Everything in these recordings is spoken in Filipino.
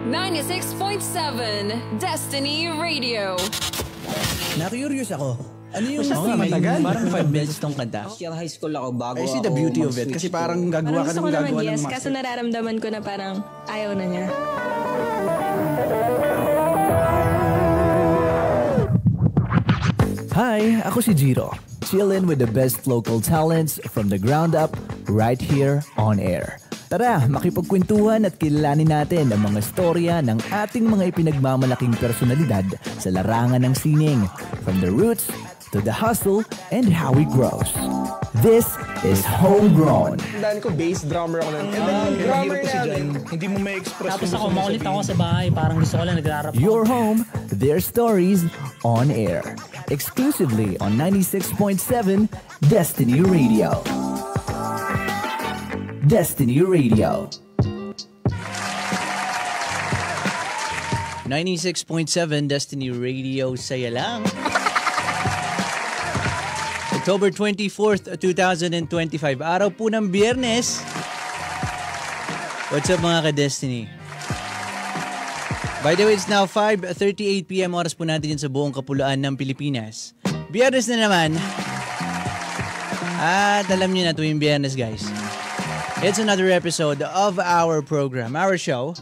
96.7 Destiny Radio. Na-curious ako. Ano yung matagal? Parang 5 minutes tong kanta. Kaya high school ako bago I see the beauty of it. Kasi parang gagawa ka ng gagawa ng yes, master. kaso nararamdaman ko na parang ayaw na niya. Hi, ako si Jiro. Chillin' with the best local talents from the ground up right here on air. Tara, makipagkwentuhan at kilalanin natin ang mga storya ng ating mga ipinagmamalaking personalidad sa larangan ng sining. From the roots to the hustle and how it grows. This is Homegrown. Tandaan ko, bass drummer ako nun. Drummer na. Hindi mo may express. Tapos ako, makulit ako sa bahay. Parang gusto ko lang nagrarap. Your home, their stories on air. Exclusively on 96.7 Destiny Radio. Destiny Radio. 96.7 Destiny Radio, saya lang. October 24th, 2025. Araw po ng Biyernes. What's up mga ka-Destiny? By the way, it's now 5:38 PM. Oras po natin yun sa buong kapuluan ng Pilipinas. Biyernes na naman. At alam niyo na tuwing Biyernes, guys. It's another episode of our program, our show.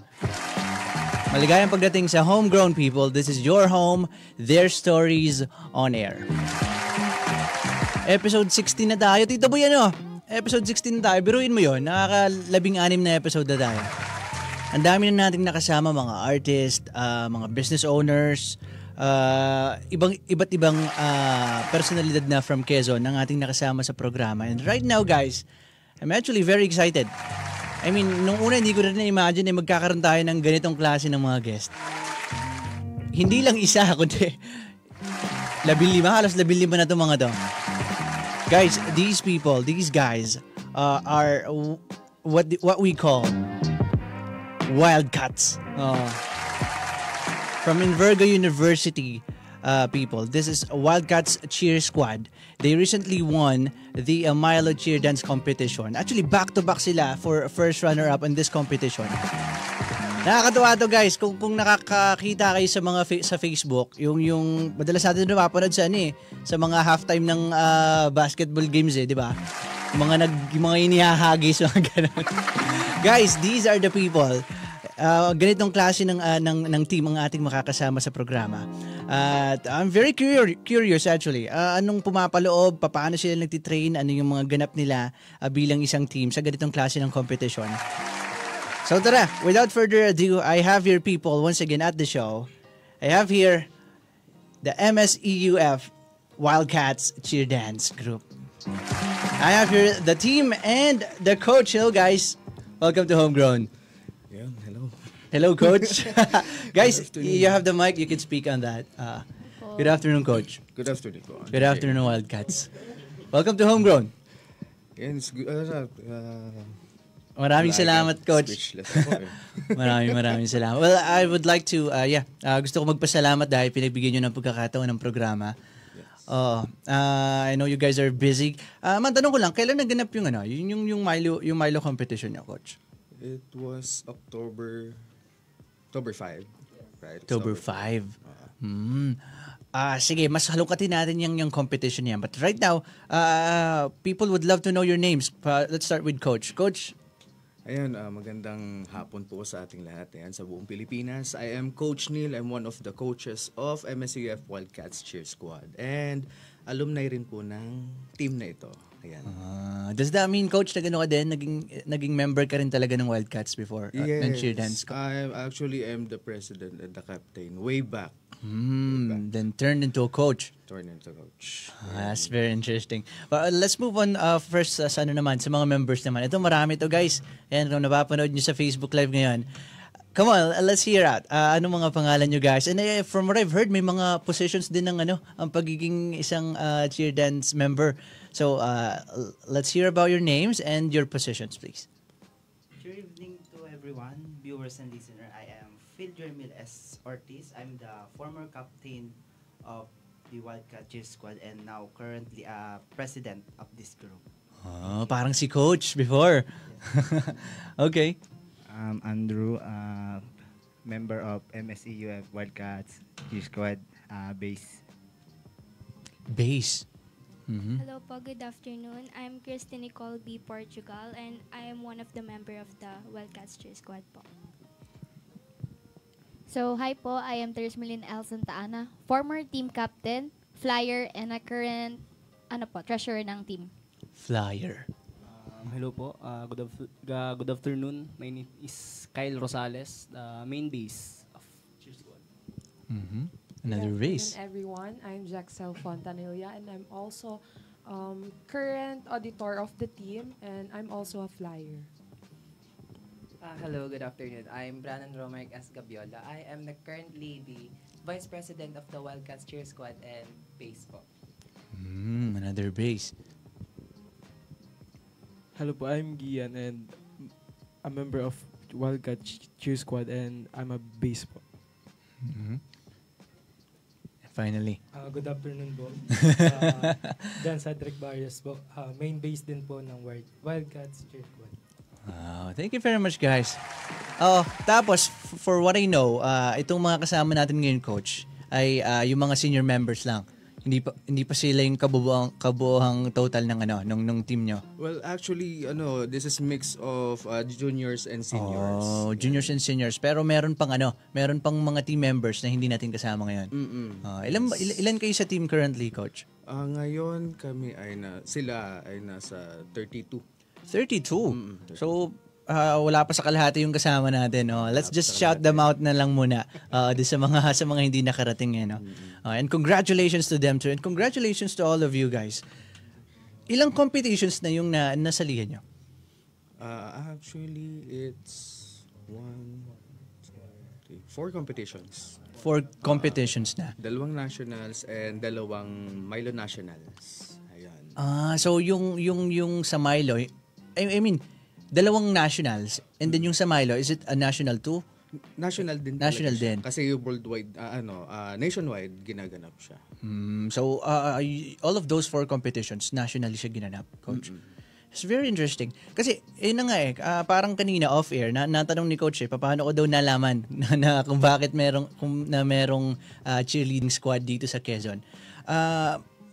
Maligayang pagdating sa Homegrown People. This is your home, their stories on air. Episode 16 na tayo. Tito Boy, ano? Episode 16 na tayo. Biruin mo yun. Nakaka-16 na episode na tayo. Ang dami na nating nakasama, mga artist, mga business owners, iba't ibang personalidad na from Quezon ang ating nakasama sa programa. And right now, guys, I'm actually very excited. I mean, nung una hindi ko rin na-imagine magkakaroon tayo ng ganitong klase ng mga guest. Hindi lang isa, kundi 15, halos 15 na itong mga to. Guys, these people, these guys are what we call wildcats. From Inverga University people. This is Wildcats Cheer Squad. They recently won the Milo Cheer Dance Competition. Actually, back-to-back sila for first runner-up in this competition. Nakakatuwa to, guys. Kung nakakakita kayo sa mga sa Facebook, yung madalas natin napapanood sa sa mga halftime ng basketball games, di ba? Yung mga inihahagis, mga ganun. Guys, these are the people. Ganitong klase ng team ang ating makakasama sa programa. At I'm very curious actually. Anong pumapaloob, paano sila nagtitrain, ano yung mga ganap nila bilang isang team sa ganitong klase ng competition. So tara, without further ado, I have here people once again at the show. I have here the MSEUF Wildcats Cheer Dance Group. I have here the team and the coach. Hello guys, welcome to Homegrown. Yeah, hello. Hello, Coach. Guys, you have the mic. You can speak on that. Good afternoon, Coach. Good afternoon. Good afternoon, Wildcats. Welcome to Homegrown. Yeah, it's good. Maraming salamat, Coach. Speechless ako Maraming salamat. Well, I would like to, gusto ko magpasalamat dahil pinagbigyan nyo ng pagkakataon ng programa. I know you guys are busy. Tanong ko lang, kailan naganap yung Milo competition niyo, Coach? It was October 5. Right? October 5. Sige, mas halukatin natin yung competition niyan. But right now, people would love to know your names. Let's start with Coach. Coach? Ayan, magandang hapon po sa ating lahat. Ayan, sa buong Pilipinas. I am Coach Neil. I'm one of the coaches of MSEUF Wildcats Cheer Squad. And alumni rin po ng team na ito. Ayan. Does that mean, Coach, na gano'n ka din? Naging member ka rin talaga ng Wildcats before? Yes. Ng cheer dance? I actually am the president and the captain way back. Then turned into a coach. That's very interesting. But let's move on first sa mga members naman. Ito marami to, guys. Ayan, kung napapanood nyo sa Facebook Live ngayon. Come on, let's hear out. Ano mga pangalan nyo, guys? And from what I've heard, may mga positions din ng ang pagiging isang cheer dance member. So, let's hear about your names and your positions, please. Good evening to everyone, viewers and listeners. I am Phil Jermil S. Ortiz. I'm the former captain of the Wildcat Cheer Squad and now currently president of this group. Parang si Coach before. Yes. Okay. Andrew member of MSEUF Wildcats Cheer Squad base. Base. Mhm. Hello po, good afternoon. I'm Christy Nicole B. Portugal and I am one of the member of the Wildcats Cheer Squad po. So, hi po, I am Teresmelin L. Santa Ana, former team captain, flyer, and a current treasurer ng team. Flyer. Hello po, good afternoon. My name is Kyle Rosales, the main base of Cheer Squad. Another race. Good afternoon, everyone. I'm Jaxel Fontanilla, and I'm also current auditor of the team, and I'm also a flyer. Hello, good afternoon. I'm Brandon Romark S. Gabiola. I am currently the Vice President of the Wildcats Cheer Squad and base po. Another base. Hello po, I'm Gian and a member of Wildcats Cheer Squad and I'm a base po. Finally. Good afternoon po. John Cedric Barrios po. Main base din po ng Wildcats Cheer Squad. Thank you very much, guys. Tapos, for what I know, itong mga kasama natin ngayon, Coach, ay yung mga senior members lang. Hindi pa sila yung kabuohang total ng nung team nyo. Well, actually, this is mix of juniors and seniors. Oh, juniors and seniors. Pero meron pang mga team members na hindi natin kasama ngayon. Ilan kayo sa team currently, Coach? Ngayon sila ay nasa 32. 32? So, wala pa sa kalahati yung kasama natin. Let's just shout them out na lang muna sa mga hindi nakarating. And congratulations to them too. And congratulations to all of you guys. Ilang competitions na yung nasalihan nyo? Actually, it's 4 competitions. 4 competitions na? 2 nationals and 2 Milo nationals. Ayan. So yung sa Milo, I mean, 2 nationals and then yung sa Milo, is it a national too? National din. National din. Kasi yung worldwide, nationwide, ginaganap siya. So, all of those 4 competitions, nationally siya ginanap, Coach. It's very interesting. Kasi, yun na nga parang kanina off-air, natanong ni Coach paano ko daw nalaman na kung bakit merong cheerleading squad dito sa Quezon.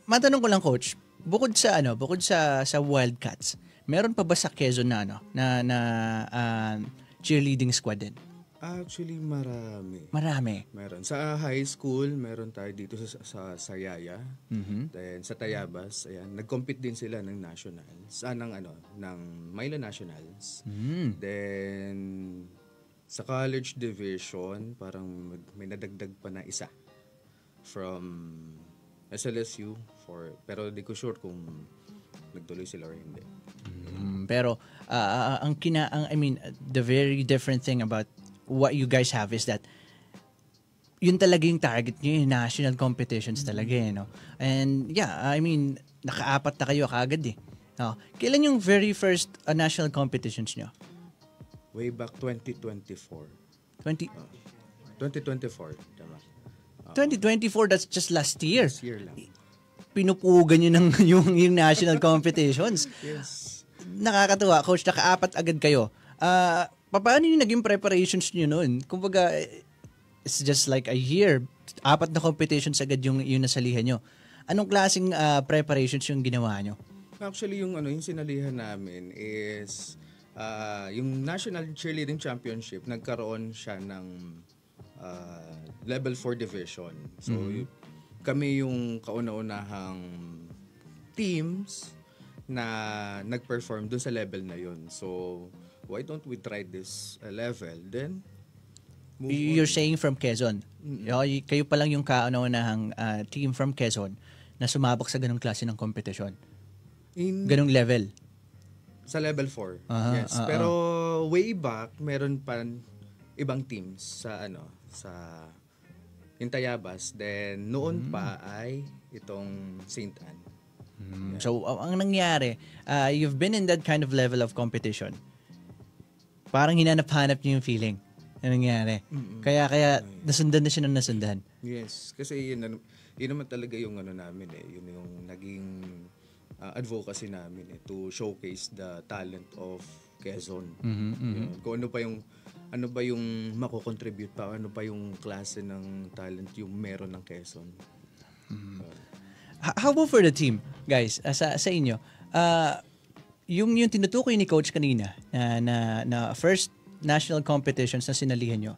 Matanong ko lang, Coach, bukod sa Wildcats, meron pa ba sa Quezon na cheerleading squad din? Actually, marami. Meron. Sa high school, meron tayo dito sa Sayaya. Then sa Tayabas, ayan, nag-compete din sila ng nationals. Ng Milo Nationals. Then sa college division, parang may nadagdag pa na isa from SLSU pero di ko sure kung nagtuloy sila or hindi. Pero the very different thing about what you guys have is that yun talaga yung target nyo, yung national competitions talaga And naka-4 na kayo kaagad Kailan yung very first national competitions nyo? Way back 2024. 2024, tama. 2024, that's just last year. Last year lang. Pinupugan nyo ng yung national competitions. Yes. Nakakatuwa, Coach, naka-4 agad kayo. Paano yung naging preparations nyo noon? Kumbaga, it's just like a year. 4 na competitions agad yung nasalihan nyo. Anong klaseng preparations yung ginawa nyo? Actually, yung sinalihan namin is yung National Cheerleading Championship, nagkaroon siya ng level 4 division. So, kami yung kauna-unahang teams na nag-perform dun sa level na yun. So, why don't we try this level? Then, You're saying from Quezon. Kayo pa lang yung kauna-unahang team from Quezon na sumabak sa ganung klase ng competition. Ganung level. Sa level 4. Yes. Pero way back, meron pa ibang teams sa Tayabas. Then noon pa ay itong St. Anne. So ang nangyari, you've been in that kind of level of competition. Parang hinanap-hanap niyo yung feeling na nangyari. Kaya nasundan na siya ng nasundan. Yes, kasi yun naman talaga yung namin yun yung naging advocacy namin to showcase the talent of Quezon. Kung ano pa yung ano ba yung mako-contribute pa, ano pa yung klase ng talent yung meron ng Quezon. How about for the team, guys? Sa inyo, yung tinutukoy ni Coach kanina na first national competitions na sinalihan nyo,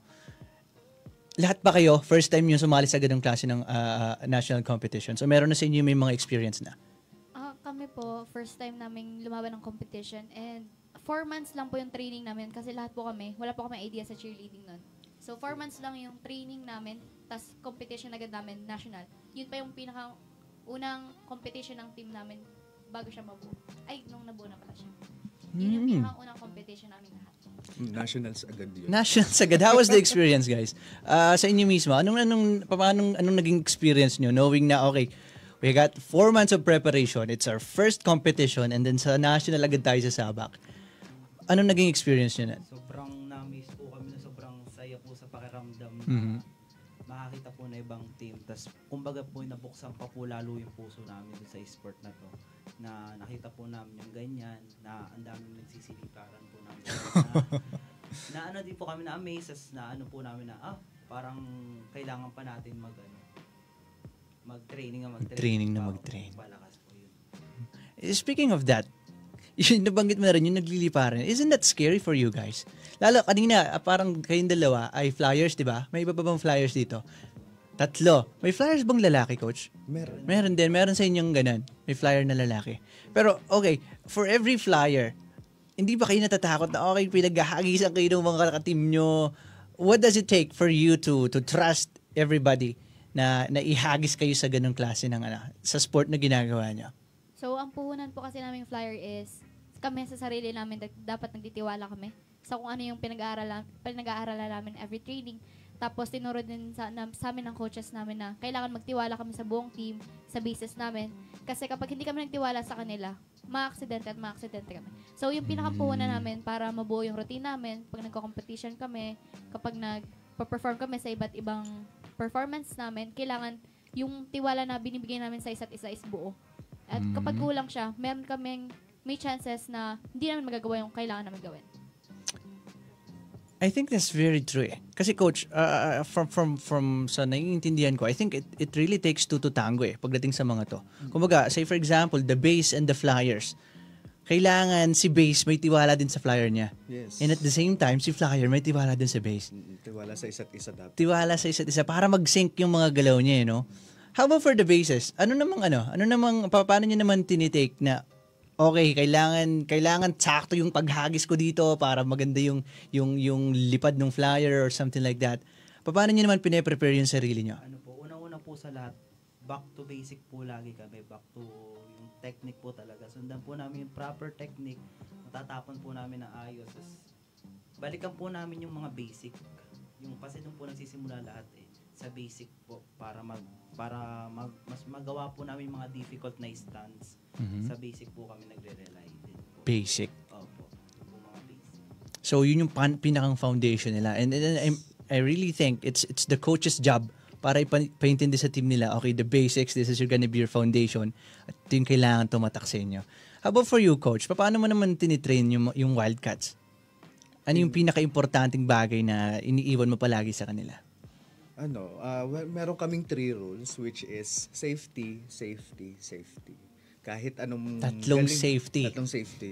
lahat ba kayo, first time yung sumali sa ganung klase ng national competitions? O meron na sa inyo may mga experience na? Kami po, first time namin lumaban ng competition and 4 months lang po yung training namin kasi lahat po kami, wala po kami idea sa cheerleading nun. So 4 months lang yung training namin, tas competition agad namin, national. Yun pa yung unang competition ng team namin bago siya mabuo. Ay, nung nabuo na pala siya. Yun yung pinaka-unang competition namin lahat. Nationals agad yun. Nationals agad. How was the experience, guys? Sa inyo mismo, anong naging experience nyo knowing na, okay, we got 4 months of preparation, it's our first competition, and then sa national agad tayo sa Sabak. Anong naging experience nyo na? Sobrang na-miss po kami na sobrang saya po sa pakiramdam na makakita po na ibang team. Tapos kumbaga po nabuksan pa po lalo yung puso namin sa sport na to. Na nakita po namin yung ganyan, na ang daming nagsisiliparan po namin. na ano din po kami na-amaze, na ano po namin na, parang kailangan pa natin mag-training. Palakas po yun. Speaking of that, yung nabanggit mo na rin, yung nagliliparan, isn't that scary for you guys? Lalo, kanina, parang kayong dalawa ay flyers, di ba? May iba pa bang flyers dito? 3. May flyers bang lalaki, Coach? Meron. Meron din. Meron sa inyong ganun. May flyer na lalaki. Pero, okay, for every flyer, hindi ba kayo natatakot na, okay, pinaghahagisan kayo ng mga ka-team nyo? What does it take for you to trust everybody na ihagis kayo sa ganung klase ng sa sport na ginagawa niyo? So, ang puhunan po kasi namin flyer is kami sa sarili namin dapat nagtitiwala kami sa kung ano yung pinag-aaralan namin every training. Tapos tinuro din sa amin ng coaches namin na kailangan magtiwala kami sa buong team, sa bases namin. Kasi kapag hindi kami nagtiwala sa kanila, ma-aksidente kami. So, yung pinakapuhunan namin para mabuo yung routine namin, pag nagko-competition kami, kapag nag-perform kami sa iba't ibang performance namin, kailangan yung tiwala na binibigay namin sa isa't isa is buo. At kapag kulang siya, may chances na hindi namin magagawa yung kailangan namin gawin. I think that's very true. Kasi Coach, from sa naiintindihan ko, I think it really takes two to tango pagdating sa mga to. Kumbaga, say for example, the base and the flyers. Kailangan si base may tiwala din sa flyer niya. Yes. And at the same time, si flyer may tiwala din sa base. Tiwala sa isa't isa dapat. Tiwala sa isa't isa para mag-sync yung mga galaw niya, no? How about for the bases? Paano niyo naman tinitake na okay, kailangan sakto yung paghagis ko dito para maganda yung lipad ng flyer or something like that. Paano niyo naman pine-prepare yung sarili niyo? Unang-una po sa lahat, back to basic po lagi kami, back to yung technique po talaga. Sundan po namin yung proper technique, matatapon po namin ng ayos. Balikan po namin yung mga basic. Kasi doon po nagsisimula lahat sa basic po para mas magawa po namin mga difficult na stunts. Sa basic po kami nagre-rely din po. Basic. Opo. Mga basic. So yun yung pinakang foundation nila. And I really think it's the coach's job para ipaintindi sa team nila, okay, the basics, this is gonna be your foundation. At ito yung kailangan tumatak sa inyo. How about for you, Coach? Paano mo naman tinitrain yung Wildcats? Ano yung pinaka-importanting bagay na iniiwan mo palagi sa kanila? Meron kaming 3 rules, which is safety, safety, safety. Kahit anong Tatlong safety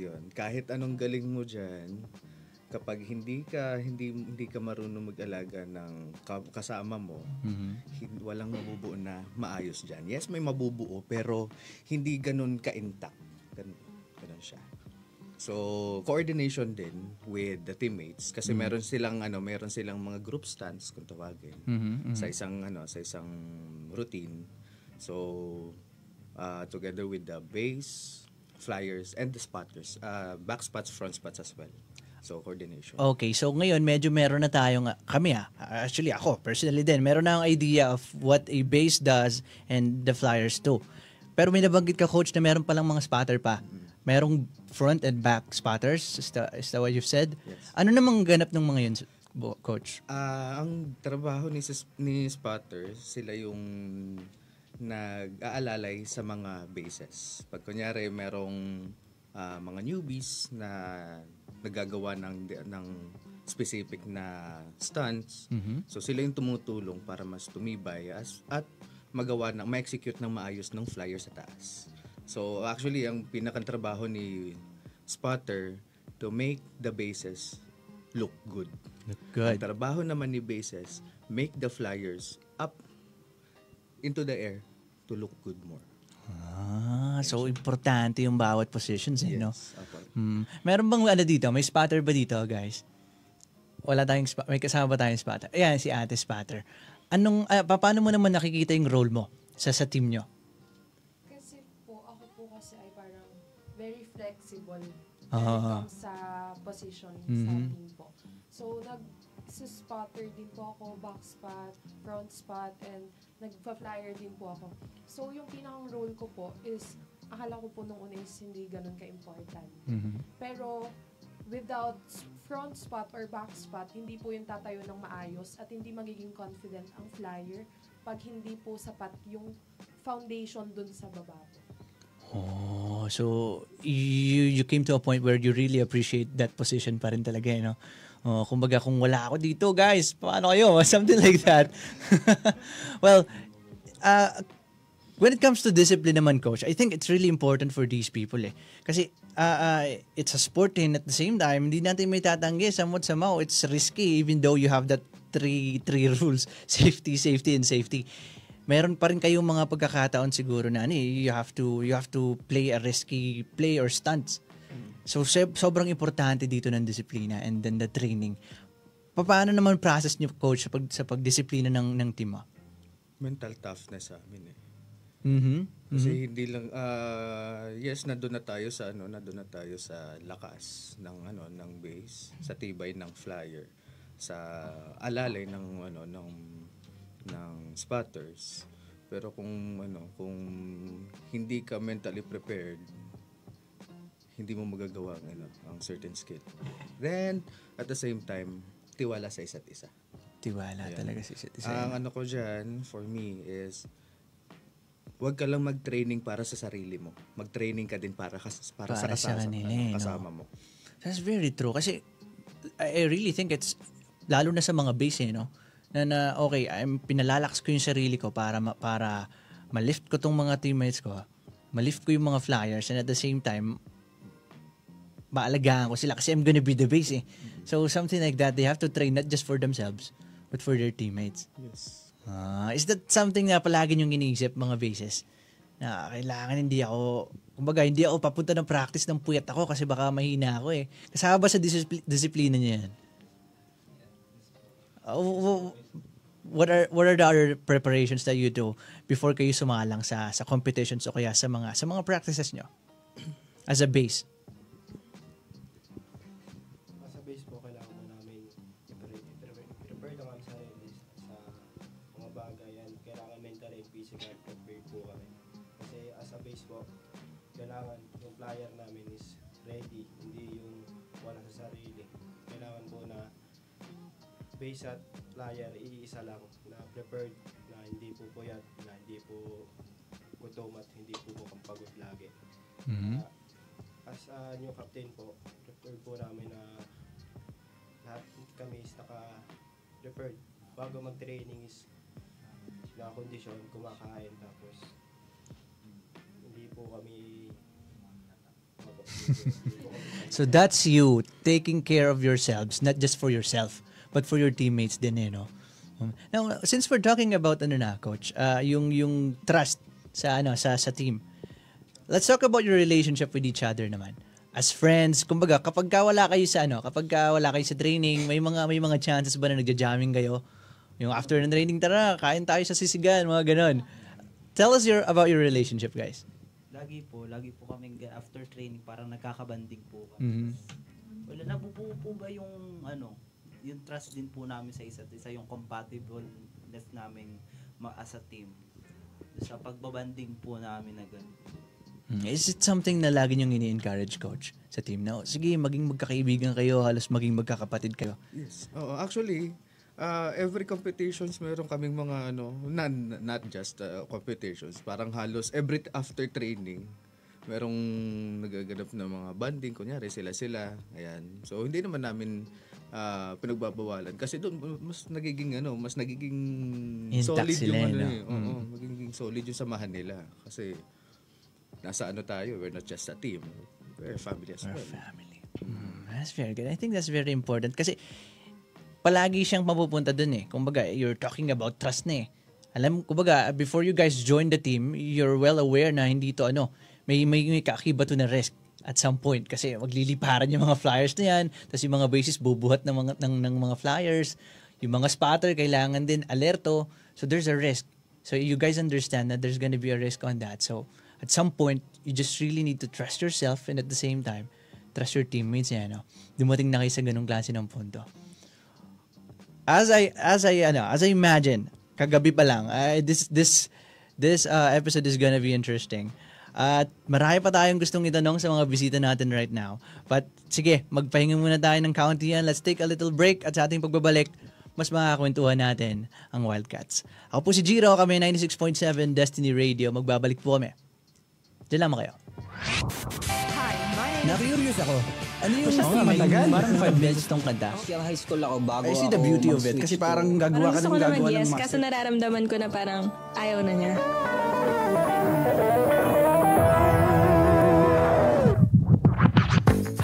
yun. Kahit anong galing mo dyan, kapag hindi ka marunong mag-alaga ng kasama mo, walang mabubuo na maayos dyan. Yes, may mabubuo, pero hindi ganun ka-intact. Ganun siya. So, coordination din with the teammates kasi meron silang mga group stunts kung tawagin sa isang routine. So, together with the base, flyers and the spotters, back spots, front spots as well. So, coordination. Okay, so ngayon medyo meron na tayong actually ako personally din, meron na akong idea of what a base does and the flyers too. Pero may nabanggit ka, Coach, na meron palang mga spotter pa. Merong front and back spotters? Is that what you've said? Yes. Ano namang ganap ng mga yun, Coach? Ang trabaho ni spotters, sila yung nag-aalalay sa mga bases. Pag kunyari merong mga newbies na nagagawa ng specific na stunts. So sila yung tumutulong para mas tumibay at magawa ng ma-execute ng maayos ng flyer sa taas. So actually ang pinakatrabaho ni spotter to make the bases look good. Ang trabaho naman ni bases, make the flyers up into the air to look good more. So importante yung bawat positions, no? Okay. Meron bang dito? May spotter ba dito, guys? Wala tayong may kasama ba tayong spotter? Ayan, si Ate Spotter. Paano mo naman nakikita yung role mo sa team nyo? Kasi po, ako po kasi ay parang very flexible sa position sa team po. So, spotter din po ako, back spot, front spot, and nagpa-flyer din po ako. So, yung pinakang role ko po is, akala ko po nung una is hindi ganun ka-important. Pero, without front spot or back spot, hindi po yung tatayo ng maayos at hindi magiging confident ang flyer pag hindi po sapat yung foundation dun sa baba po. So you came to a point where you really appreciate that position pa rin talaga, no? Kumbaga kung wala ako dito, guys, paano kayo? Something like that. Well, when it comes to discipline naman, Coach, I think it's really important for these people Kasi it's a sport and at the same time, hindi natin may tatanggi somehow it's risky even though you have that three rules, safety, and safety. Meron pa rin kayong mga pagkakataon siguro na you have to play a risky play or stunts. So sobrang importante dito ng disiplina and then the training. Paano naman process niyo, Coach, sa pagdisiplina ng team mo? Mental toughness sa amin Kasi hindi lang yes, nandun na tayo sa lakas ng base, sa tibay ng flyer, sa alalay ng spotters. Pero kung hindi ka mentally prepared, hindi mo magagawa ang certain skill. Then at the same time, tiwala sa isa't isa. Tiwala talaga sa isa't isa. Ang ko dyan, for me, is huwag ka lang mag-training para sa sarili mo. Mag-training ka din para sa kasama mo. That's very true. Kasi I really think it's, lalo na sa mga base, no? Na okay, pinalalakas ko yung sarili ko para ma-lift ko tong mga teammates ko, ma-lift ko yung mga flyers, and at the same time, maalagaan ko sila kasi I'm gonna be the base So something like that, they have to train not just for themselves, but for their teammates. Yes. Is that something na palagi niyong iniisip, mga bases? Na kailangan hindi ako papunta ng practice ng puyat ako kasi baka mahina ako Kasama ba sa disiplina niya yan? What are the other preparations that you do before kayo sumalang sa competitions o kaya sa mga practices nyo? As a base? I-prepare lang kami sa sarili sa mga bagay yan. Kailangan mental and physical prepare po kami. Kasi as a base po, kailangan yung flyer namin is ready, hindi yung wala sa sarili. Kailangan po na base at flyer iisa lang na prepared, na hindi po puyat, na hindi po gutom at hindi po mukhang pagod lagi. As a new captain po, prepared po namin na lahat kami is naka-prepared. Bago mag-training is na-condition, kumakain, tapos hindi po kami So that's you taking care of yourselves, not just for yourself, but for your teammates din no? Now, since we're talking about Coach, yung trust sa team. Let's talk about your relationship with each other naman. As friends, kumbaga kapag wala kayo sa training, may mga chances ba na nagja-jamming kayo? Yung after ng training, tara, kain tayo sa sisigan, mga ganon. Tell us about your relationship, guys. Lagi po kaming after training parang nagkakabanding po kami. Wala, nabubuo po ba yung yung trust din po namin sa isa't isa, yung compatibleness namin as a team sa pagbabanding po namin na gano'n. Is it something na lagi niyong ini-encourage, Coach, sa team na, sige, maging magkakaibigan kayo, halos maging magkakapatid kayo? Yes. Actually, every competitions meron kaming mga not just competitions, parang halos every after training merong nagaganap na mga banding, kunyari sila, ayan. So hindi naman namin pinagbabawalan. Kasi doon mas nagiging Intact solid sila, yung no? Oo, magiging solid yung samahan nila. Kasi nasa tayo, we're not just a team. We're a family as well. Family. That's very good. I think that's very important kasi palagi siyang mapupunta dun eh. Kumbaga, you're talking about trust na eh. Kumbaga, before you guys join the team, you're well aware na hindi to may kaakibat na risk at some point kasi magliliparan yung mga flyers na yan, tapos yung mga bases bubuhat ng mga flyers, yung mga spotter kailangan din alerto, so there's a risk. So you guys understand that there's gonna be a risk on that. So at some point, you just really need to trust yourself and at the same time, trust your teammates. Dumating na kayo sa ganung klase ng punto. As I imagine, kagabi pa lang, this episode is gonna be interesting. At marami pa tayong gustong itanong sa mga bisita natin right now. But sige, magpahinga muna tayo ng kaunti yan. Let's take a little break at sa ating pagbabalik, mas makakwentuhan natin ang Wildcats. Ako po si Jiro, kami 96.7 Destiny Radio. Magbabalik po kami. Diyan lamang kayo. Na-curious ako. Ano yung matagal? Parang 5 minutes tong kanta. Kaya high school ako bago I see the beauty of it. Kasi parang gagawa ka ng gagawa ng yes, master. kaso nararamdaman ko na parang ayaw na niya.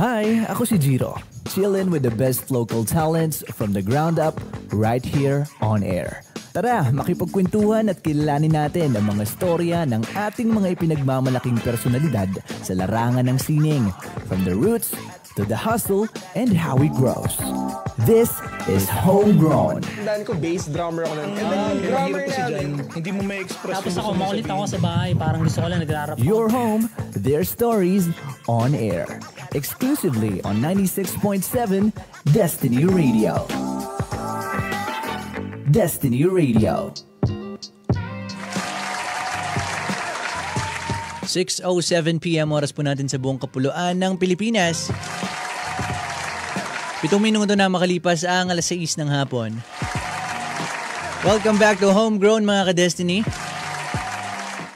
Hi, ako si Jiro. Chillin' with the best local talents from the ground up right here on air. Tara, makipagkwentuhan at kilalanin natin ang mga storya ng ating mga ipinagmamalaking personalidad sa larangan ng sining. From the roots to the hustle and how it grows. This is Homegrown. Tandaan ko, bass drummer ako lang. Drummer namin. Hindi mo may express. Tapos ako, makulit ako sa bahay. Parang gusto ko lang nagrarap. Your home, their stories on air. Exclusively on 96.7 Destiny Radio. Destiny Radio. 6:07 PM oras po natin sa buong kapuluan ng Pilipinas. 7 minuto na makalipas ang 6:00 ng hapon. Welcome back to Homegrown mga ka-Destiny.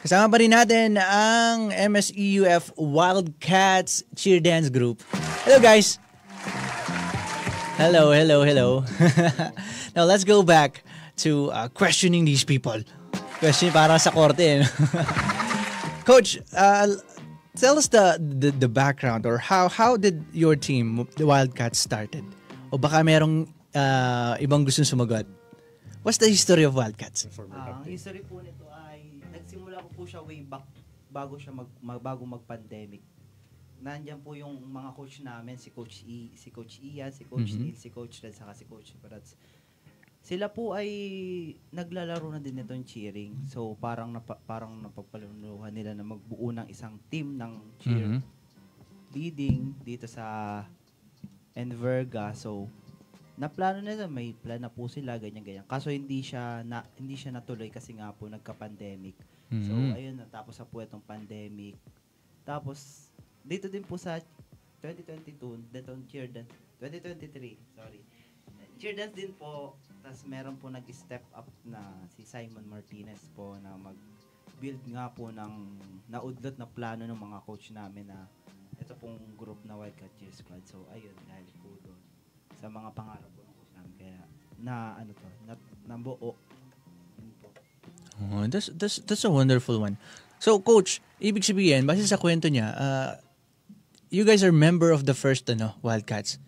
Kasama pa rin natin ang MSEUF Wildcats Cheer Dance Group. Hello guys! Hello. Now let's go back to questioning these people. Question para sa korte. Coach, tell us the background or how did your team, the Wildcats, started? O baka merong ibang gustong sumagot. What's the history of Wildcats? Ang history po nito ay nagsimula po siya way back bago mag-pandemic. Nandiyan po yung mga coach namin, si Coach Ian, si Coach Neil, si Coach Red, saka si Coach Brats. Sila po ay naglalaro na din nitong cheering. So parang napagpalunuhan nila na magbuo ng isang team ng cheer leading dito sa Enverga. So naplano nila, may plan na po sila ganyan. Kaso hindi siya natuloy kasi nga po nagka-pandemic. So ayun, natapos na po itong pandemic. Tapos dito din po sa 2022, detong cheer dance 2023, sorry. Cheer dance din po. Tapos meron po nag-step up na si Simon Martinez po na mag-build nga po ng naudlot na plano ng mga coach namin na ito pong group na Wildcat Cheer Squad. So ayun, dahil po doon sa mga pangarap po ng coach namin. Kaya nabuo. Oh, that's a wonderful one. So coach, ibig sabihin, base sa kwento niya, you guys are member of the first Wildcats.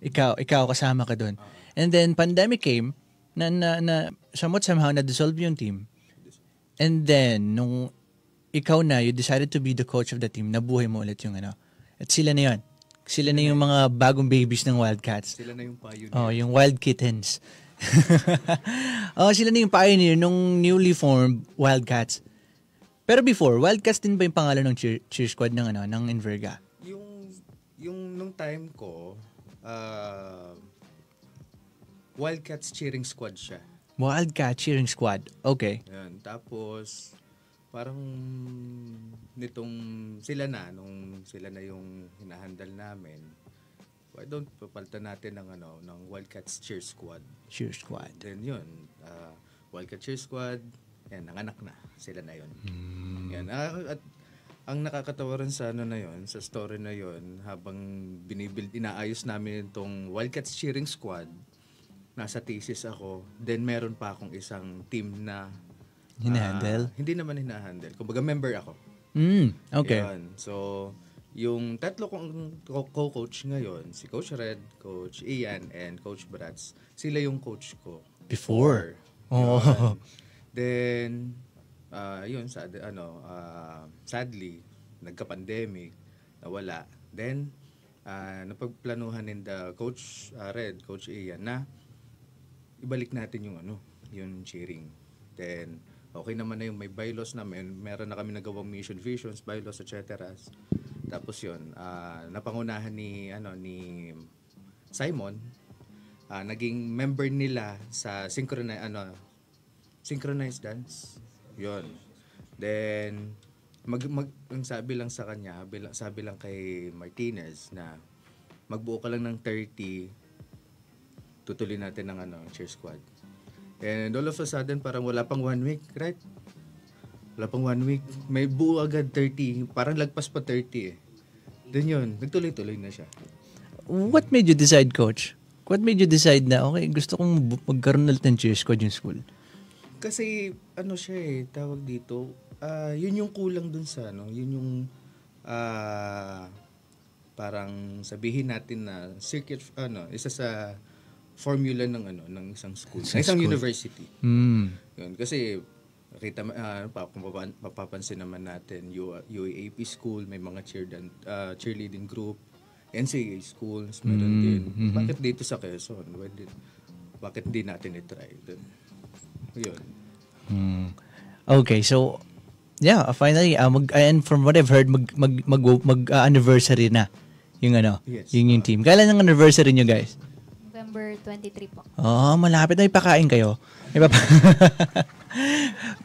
Ikaw kasama ka doon. And then pandemic came na somehow na-dissolve yung team. And then nung ikaw na, you decided to be the coach of the team, nabuhay mo ulit yung At sila na yun. Sila na yung mga bagong babies ng Wildcats. Sila na yung pioneer. Oh, yung Wild Kittens. Sila na yung pioneer nung newly formed Wildcats. Pero before, Wildcats din ba yung pangalan ng cheer squad ng Enverga? Yung nung time ko, Wildcats Cheering Squad siya. Wildcat Cheering Squad. Okay. Yan. Tapos, parang sila na yung hinahandle namin. Why don't papalitan natin ng Wildcats Cheer Squad. Cheer Squad. Then yun, Wildcat Cheer Squad, yan, nanganak na. Sila na yun. Yan. At ang nakakatawa rin sa ano na yon, sa story na yon, habang inaayos namin itong Wildcats Cheering Squad, nasa thesis ako, then meron pa akong isang team na hinahandle? Hindi naman hinahandle. Kumbaga member ako. Okay. Yun. So, yung tatlo kong co-coach ngayon, si Coach Red, Coach Ian, and Coach Brats, sila yung coach ko. Before? Yun. Then, yun, sadly, nagka-pandemic, nawala. Then, napagplanuhan din the Coach Red, Coach Ian, na ibalik natin yung cheering. Then, okay naman na yung may bylaws namin. Meron na kami nagawang mission, visions, bylaws, etc. Tapos yun, napangunahan ni Simon, naging member nila sa synchronized dance. Yun. Then, ang sabi lang sa kanya, sabi lang kay Martinez na magbuo ka lang ng 30, tutuloy natin ng cheer squad. And all of a sudden, parang wala pang 1 week, right? Wala pang 1 week. May buo agad 30. Parang lagpas pa 30 eh. Then yun, nagtuloy-tuloy na siya. What made you decide, Coach? What made you decide na, okay, gusto kong magkaroon ulit ng cheer squad yung school? Kasi, siya eh, tawag dito, yun yung kulang dun sa, yun yung, parang sabihin natin na circuit, isa sa formula ng isang school, ng isang university. Yun, kasi, kung mapapansin naman natin, UAAP school, may mga cheerleading group, NCAA schools, meron din. Bakit dito sa Quezon? Bakit di natin i-try? Yun. Okay, so yeah, finally and from what I've heard mag-anniversary na yung yes, yung team. Kailan ang anniversary niyo, guys? November 23 po. Malapit na ipakain kayo.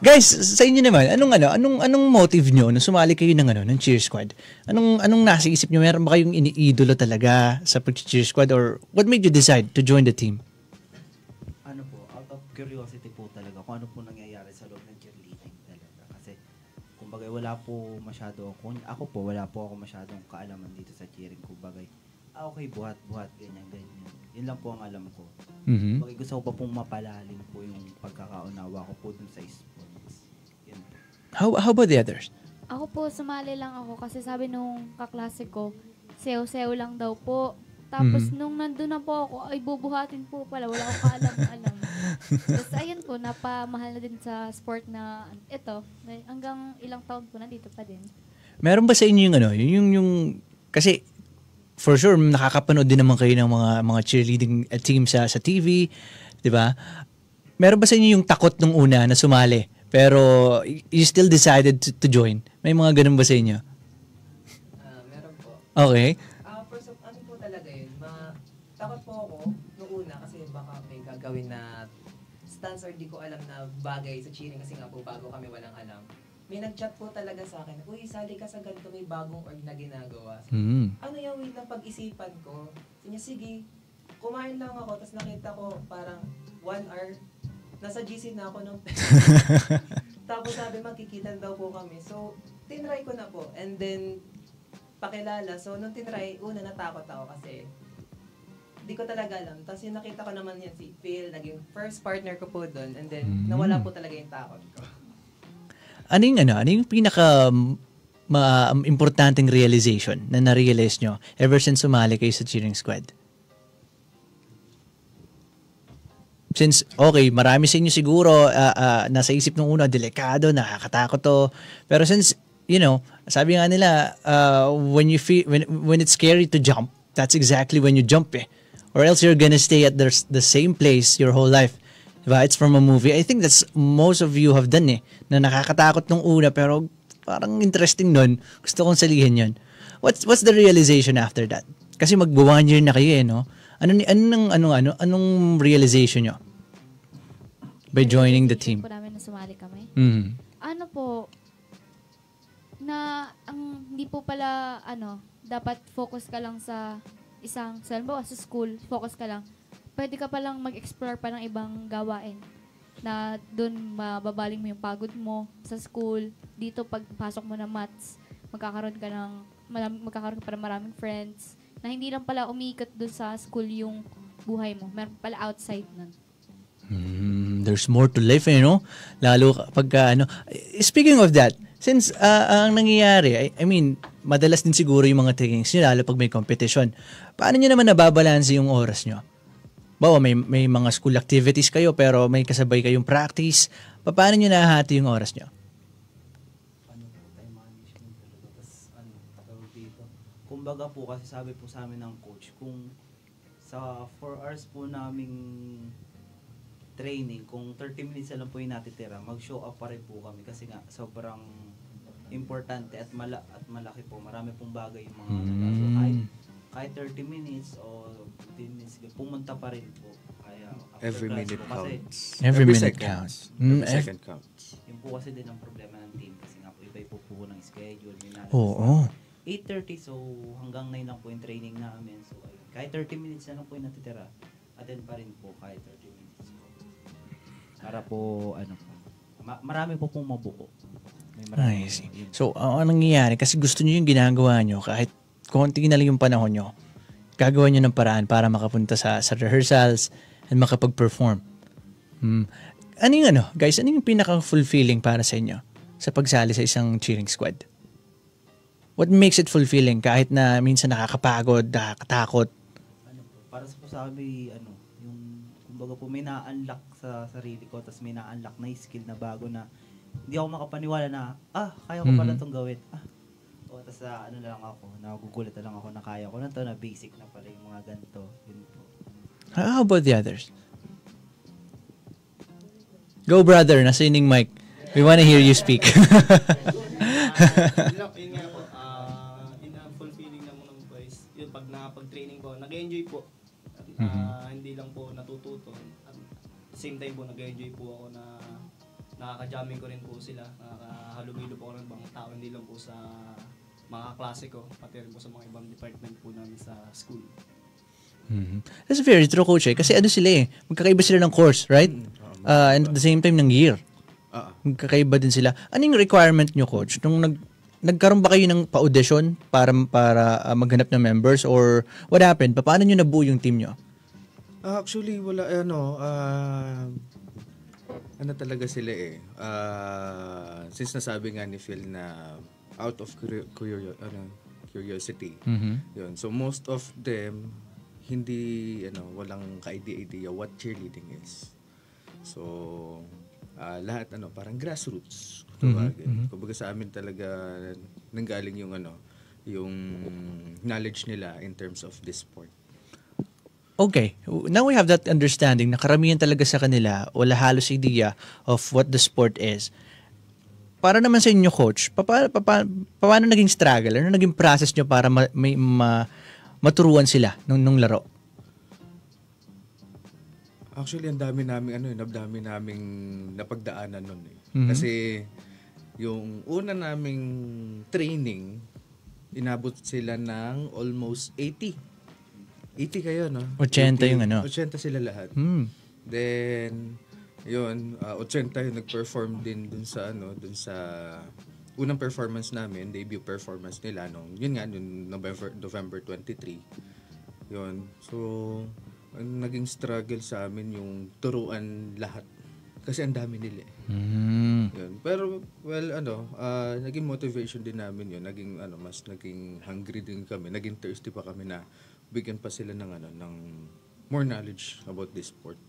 Guys, sa inyo naman, anong motive niyo na sumali kayo ng cheer squad? Anong nasa isip niyo? Meron ba kayong iniidolo talaga sa pag-cheer squad, or what made you decide to join the team? Out of curiosity po talaga kung ano po nangyayari sa loob ng cheerleading talaga. Kasi, kumbaga, wala po ako masyadong kaalaman dito sa cheering. Kumbaga, okay, buhat, ganyan. Yun lang po ang alam ko. Kumbaga, gusto ko pa pong mapalalim po yung pagkakaunawa ko po dun sa sports. Yun. How about the others? Ako po, sumali lang ako kasi sabi nung kaklase ko, sew-sew lang daw po. Tapos nung nandun na po ako, ay bubuhatin po pala. Wala akong kaalam-alam. Tapos ayun po, napamahal na din sa sport na ito. Hanggang ilang taon po, nandito pa din. Meron ba sa inyo yung kasi for sure nakakapanood din naman kayo ng mga cheerleading team sa TV, 'di ba? Meron ba sa inyo yung takot nung una na sumali, pero you still decided to join? May mga ganun ba sa inyo? Meron po. Okay. First of po talaga yun. Takot po ako nung una kasi baka may gagawin na stance or di ko alam na bagay sa cheering kasi nga po bago kami walang alam. May nag-chat po talaga sa akin, uy, sali ka sa ganito, may bagong org na ginagawa. So, ano yung wait lang pag-isipan ko? Sige, kumain lang ako, tapos nakita ko parang 1 hour, nasa GC na ako nung tapos sabi, magkikitan daw po kami. So, tinry ko na po. And then, pakilala. So, nung tinry, una natakot ako kasi di ko talaga alam. Tapos yung nakita ko naman yan si Phil, naging first partner ko po doon. And then, nawala po talaga yung takot ko. Ano yung pinaka importanteng realization na na-realize nyo ever since sumali kayo sa cheering squad? Since, okay, marami sa inyo siguro nasa isip nung una, delikado, nakakatakot to. Pero since, sabi nga nila, when it's scary to jump, that's exactly when you jump eh. Or else you're gonna stay at the same place your whole life. Diba? It's from a movie. I think that's most of you have done eh. Na nakakatakot nung una pero parang interesting nun. Gusto kong salihin yun. What's the realization after that? Kasi mag-1 year na kayo eh, no? Anong realization nyo? By joining the team? Po namin na sumali kami. Mm-hmm. Hindi po pala, dapat focus ka lang sa isang, sa school, focus ka lang. Pwede ka palang mag-explore pa ng ibang gawain na doon mababaling mo yung pagod mo sa school. Dito, pagpasok mo na maths, magkakaroon ka ng maraming friends, na hindi lang pala umiikot dun sa school yung buhay mo. Meron pala outside nun. There's more to life, no? Lalo pagka, speaking of that, since ang nangyayari, I mean, madalas din siguro yung mga trainings nyo, lalo pag may competition. Paano nyo naman nababalanse yung oras nyo? Bawa, may mga school activities kayo, pero may kasabay kayong practice. Paano nyo nahahati yung oras nyo? Kumbaga po, kasi sabi po sa amin ng coach, kung sa 4 hours po naming training, kung 30 minutes na lang po yung natitira, mag-show up pa rin po kami kasi nga sobrang importante at malaki po. Marami pong bagay yung mga so kahit 30 minutes o 15 minutes, pumunta pa rin po. Kaya every minute po, kasi counts. Every minute counts. Every second counts. Yun po kasi din ang problema ng team kasi nga po iba po ng schedule. Oo. 8:30, so hanggang 9 lang po yung training namin. So kahit 30 minutes na lang po yung natitira, attend pa rin po kahit 30 minutes. Para po, marami po pong mabuko. I see. So, anong nangyayari? Kasi gusto nyo yung ginagawa nyo, kahit konti na lang yung panahon nyo, gagawa nyo ng paraan para makapunta sa rehearsals and makapag-perform. Ano yung guys, ano yung pinaka-fulfilling para sa inyo sa pagsali sa isang cheering squad? What makes it fulfilling kahit na minsan nakakapagod, nakakatakot? Para sa amin, kumbaga po may na-unlock sa sarili ko, tapos may na-unlock na skill na bago na hindi ako makapaniwala na, kaya ko pala itong gawin. Tapos lang ako, nagugulat na lang ako na kaya ko na to, na basic na pala yung mga ganito. Yun po. How about the others? Go brother, nasa ining mic. We wanna hear you speak. Yun nga po, fulfilling na muna po is, yun, pag nakapag-training po, nag-enjoy po. Hindi lang po natututo. At same time po, nag-enjoy po ako na nakaka-jamming ko rin po sila. Nakakahalumilo po ako ng ibang tao, hindi lang po sa mga klase ko, pati rin po sa mga ibang department po namin sa school. That's very true, coach. Kasi sila magkakaiba sila ng course, right? And at the same time ng year. Magkakaiba din sila. Anong requirement nyo, coach? Nung nagkaroon ba kayo ng pa-audition para maghanap ng members or what happened? Paano nyo nabuo yung team nyo? Actually, wala, talaga sila since nasabi nga ni Phil na out of curiosity. Yun. So most of them, hindi, walang ka-idea what cheerleading is. So, lahat, parang grassroots. Kumbaga sa amin talaga nanggaling yung yung knowledge nila in terms of this sport. Okay, now we have that understanding na karamihan talaga sa kanila wala halos idea of what the sport is. Para naman sa inyo, coach, paano naging struggle? Ano naging process nyo para maturuan sila nung laro? Actually, ang dami naming napagdaanan nun . Kasi yung una naming training, inabot sila ng almost 80. 80 kayo, no? 80 yung 80 sila lahat. Then, yun, 80 yung nag-perform din dun sa unang performance namin, debut performance nila, yun November 23. Yun. So, ang naging struggle sa amin yung turuan lahat. Kasi ang dami nila . Yun. Pero, naging motivation din namin yun. Mas naging hungry din kami. Naging thirsty pa kami na bigyan pa sila ng more knowledge about this sport.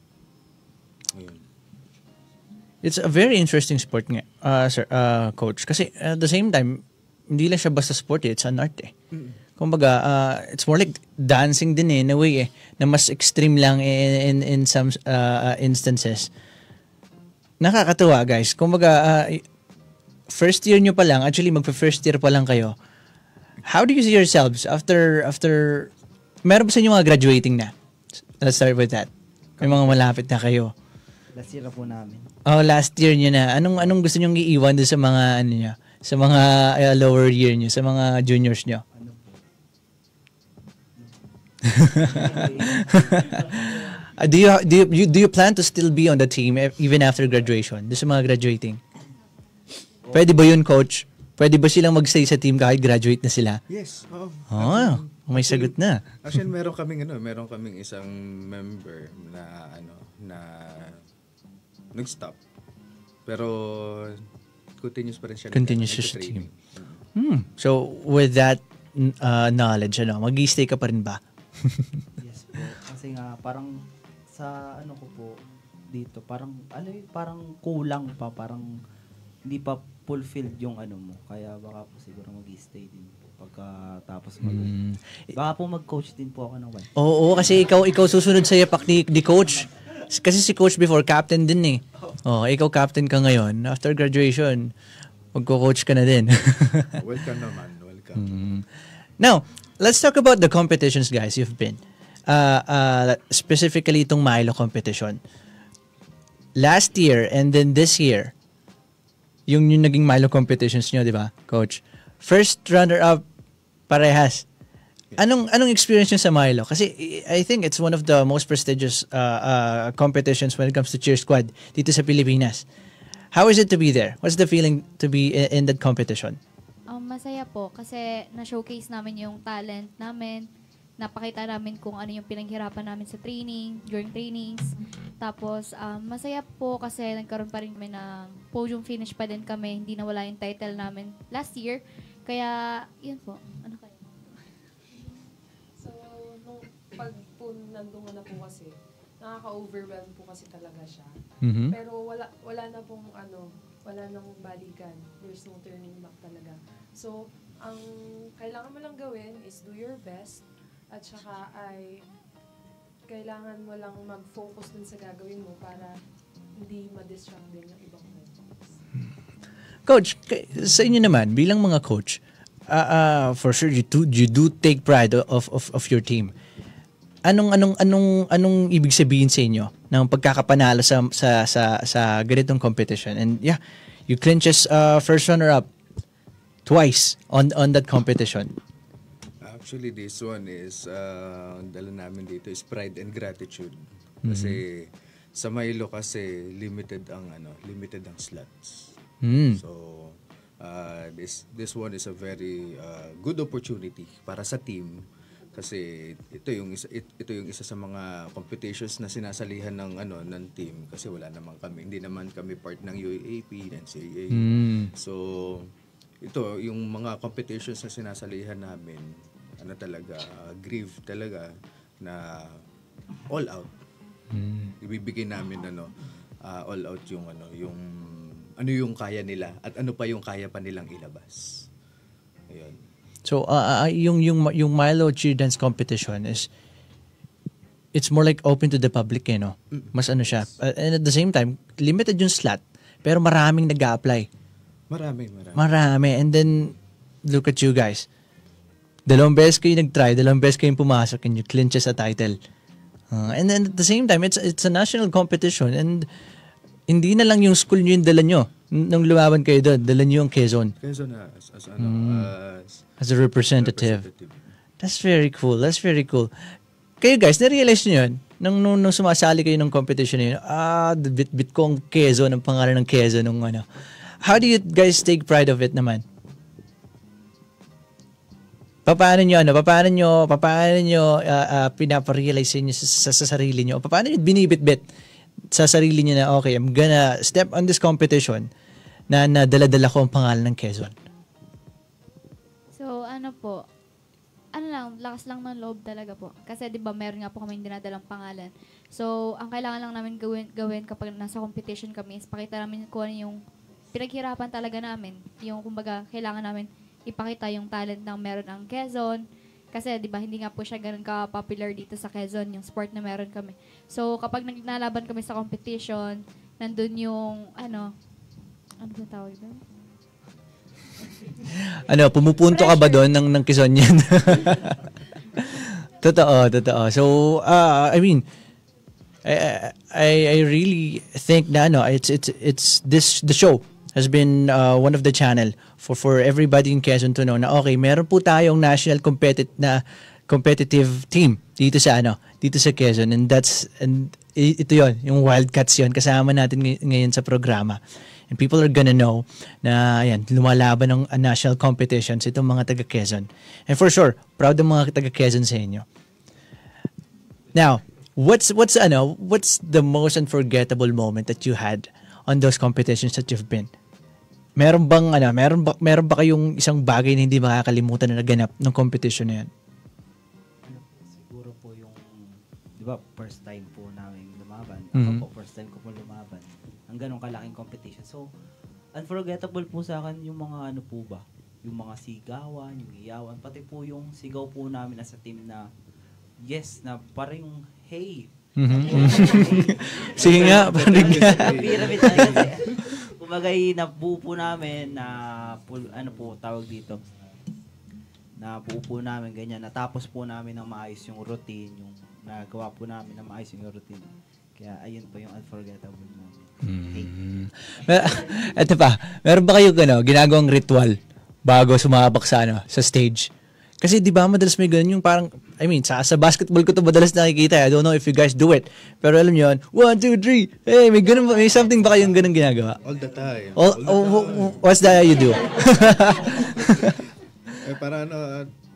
Ayun. It's a very interesting sport nga, sir, coach. Kasi at the same time, hindi lang siya basta sport it's an art . Kumbaga, it's more like dancing din in a way na mas extreme lang in some instances. Nakakatuwa, guys. Kumbaga, first year nyo pa lang, actually magpa-first year pa lang kayo. How do you see yourselves after meron ba sa inyo mga graduating na? Let's start with that. May mga malapit na kayo. Last year na po namin. Last year nyo na. Anong gusto nyong iiwan doon sa mga sa mga lower year nyo, sa mga juniors nyo? Do you plan to still be on the team even after graduation? Doon sa mga graduating? Pwede ba yun, coach? Pwede ba silang magstay sa team kahit graduate na sila? Yes. Oo. May sagot na. Actually, meron kaming isang member na nag-stop. Pero continuous pa rin siya. Continuous sa team. So, with that knowledge, mag-i-stay ka pa rin ba? Yes po. Kasi nga, parang sa ko po dito, parang kulang pa, parang hindi pa fulfilled yung mo. Kaya baka po siguro mag-i-stay din po pagkatapos baka po mag-coach din po ako ng one. Oo, kasi ikaw susunod sa yapak ni coach. Kasi si coach before, captain din eh. Ikaw captain ka ngayon. After graduation, magko-coach ka na din. Welcome naman. Welcome. Now, let's talk about the competitions, guys, you've been. Specifically itong Milo competition. Last year and then this year, yung naging Milo competitions nyo, di ba, coach? First runner-up, parehas. Anong experience nyo sa Milo? Kasi I think it's one of the most prestigious competitions when it comes to cheer squad dito sa Pilipinas. How is it to be there? What's the feeling to be in that competition? Masaya po kasi na-showcase namin yung talent namin. Napakita namin kung ano yung pinaghirapan namin sa during trainings. Tapos, masaya po kasi nagkaroon pa rin kami ng podium finish pa din kami. Hindi nawala yung title namin last year. Kaya, yun po. Ano kayo? So, nung pag po nandun na po kasi, nakaka-overwhelm po kasi talaga siya. Mm-hmm. Pero wala na pong wala nang balikan. There's no turning back talaga. So, ang kailangan mo lang gawin is do your best. At saka ay kailangan mo lang mag-focus dun sa gagawin mo para hindi ma-distract din yung ibang members. Coach, sa inyo naman, bilang mga coach, for sure you do take pride of your team. Anong ibig sabihin sa inyo ng pagkakapanalo sa ganitong competition? And yeah, you clinch as first runner-up twice on that competition. Actually, this one is, dala namin dito is pride and gratitude. Kasi sa Milo kasi limited ang slots. So, this one is a very good opportunity para sa team. Kasi ito yung isa sa mga competitions na sinasalihan ng team kasi wala naman kami, hindi naman kami part ng UAAP, NCAA. So, ito yung mga competitions na sinasalihan namin. Grieve talaga na all out. Ibibigay namin all out yung kaya nila at ano pa yung kaya pa nilang ilabas. Ayun. So yung Milo cheer dance competition it's more like open to the public, no? Mas siya. And at the same time, limited yung slot pero maraming nag-a-apply. Marami. And then look at you guys. Dalawang beses kayo nag-try, dalawang beses kayo pumasok and you clinch sa title. And then at the same time, it's a national competition and hindi na lang yung school nyo yung dala nyo. Nung lumaban kayo doon, dala nyo yung Quezon. Quezon as a representative. That's very cool. Kayo guys, na-realize nyo yun? Nung sumasali kayo ng competition yun, bit ko ang Quezon, ang pangalan ng Quezon. How do you guys take pride of it naman? Paano nyo pinaparealize niyo sa sarili nyo? Paano nyo binibit-bit sa sarili nyo na, okay, I'm gonna step on this competition na dala-dala ko ang pangalan ng Quezon? So, lakas lang ng loob talaga po. Kasi di ba meron nga po kami dinadalang pangalan. So, ang kailangan lang namin gawin kapag nasa competition kami is pakita namin kung ano yung pinaghirapan talaga namin. Yung kumbaga, kailangan namin ipakita yung talent ng meron ang Quezon. Kasi, di ba, hindi nga po siya ganun ka-popular dito sa Quezon, yung sport na meron kami. So, kapag naglalaban kami sa competition, nandun yung, ano ba tawag doon? Pumupunto ka ba doon ng Quezon yan? Totoo. So, I mean, I really think na the show has been one of the channel for everybody in Quezon to know na okay, meron po tayong national competitive team dito sa Quezon, and ito yon, yung Wildcats yon, kasama natin ngayon sa programa. And people are gonna know na ayan, lumalaban ng national competitions itong mga taga Quezon. And for sure, proud ang mga taga Quezon sa inyo. Now, what's the most unforgettable moment that you had on those competitions that you've been? Meron ba kayong isang bagay na hindi makakalimutan na naganap ng competition na yan? Siguro po yung, di ba, first time po namin lumaban. Mhm. Ako po, first time ko po lumaban. Ang ganong kalaking competition. So, unforgettable po sa akin yung mga ano po ba, yung mga sigawan, yung iyawan, pati po yung sigaw po namin as a team na yes, na parang hey. Sige nga, parang Pyramid na kasi. Kumagay na buo po namin na ano po tawag dito. Na buo po namin ganyan. Natapos po namin ng maayos yung routine, yung nagawa po namin ng maayos yung routine. Kaya ayun po yung unforgettable moment. Ito pa, meron ba kayo ginagawang ritual bago sumabak sa stage? Kasi di ba madalas may ganun yung parang, I mean, sa basketball ko to madalas nakikita. I don't know if you guys do it. Pero alam nyo yun, 1, 2, 3. Hey, may something ba kayong ganun ginagawa? All the time. What's that you do? Para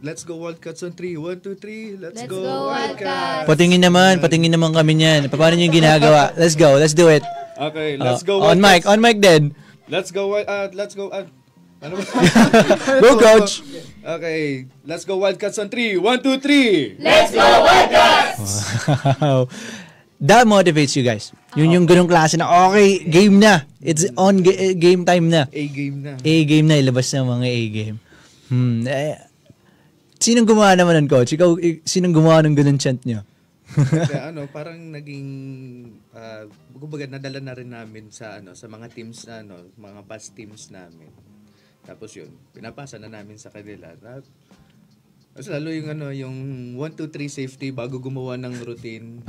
let's go Wildcats on 3. 1, 2, 3. Let's go Wildcats. Patingin naman kami niyan. Paano nyo yung ginagawa? Let's go, let's do it. Okay, let's go Wildcats. On mic then. Let's go, ano ba? Go, coach. Okay, let's go Wildcats on 3. 1, 2, 3. Let's go Wildcats! Wow. That motivates you guys. Yun yung ganung klase na, okay, game na. It's on game time na. A-game na, ilabas na mga A-game. Sinong gumawa naman nun, coach? Ikaw, sinong gumawa ng ganun chant nyo? Kaya parang naging kumbaga nadala na rin namin sa mga teams mga past teams namin. Tapos yun, pinapasa na namin sa kanila. Mas lalo yung yung 1, 2, 3 safety bago gumawa ng routine.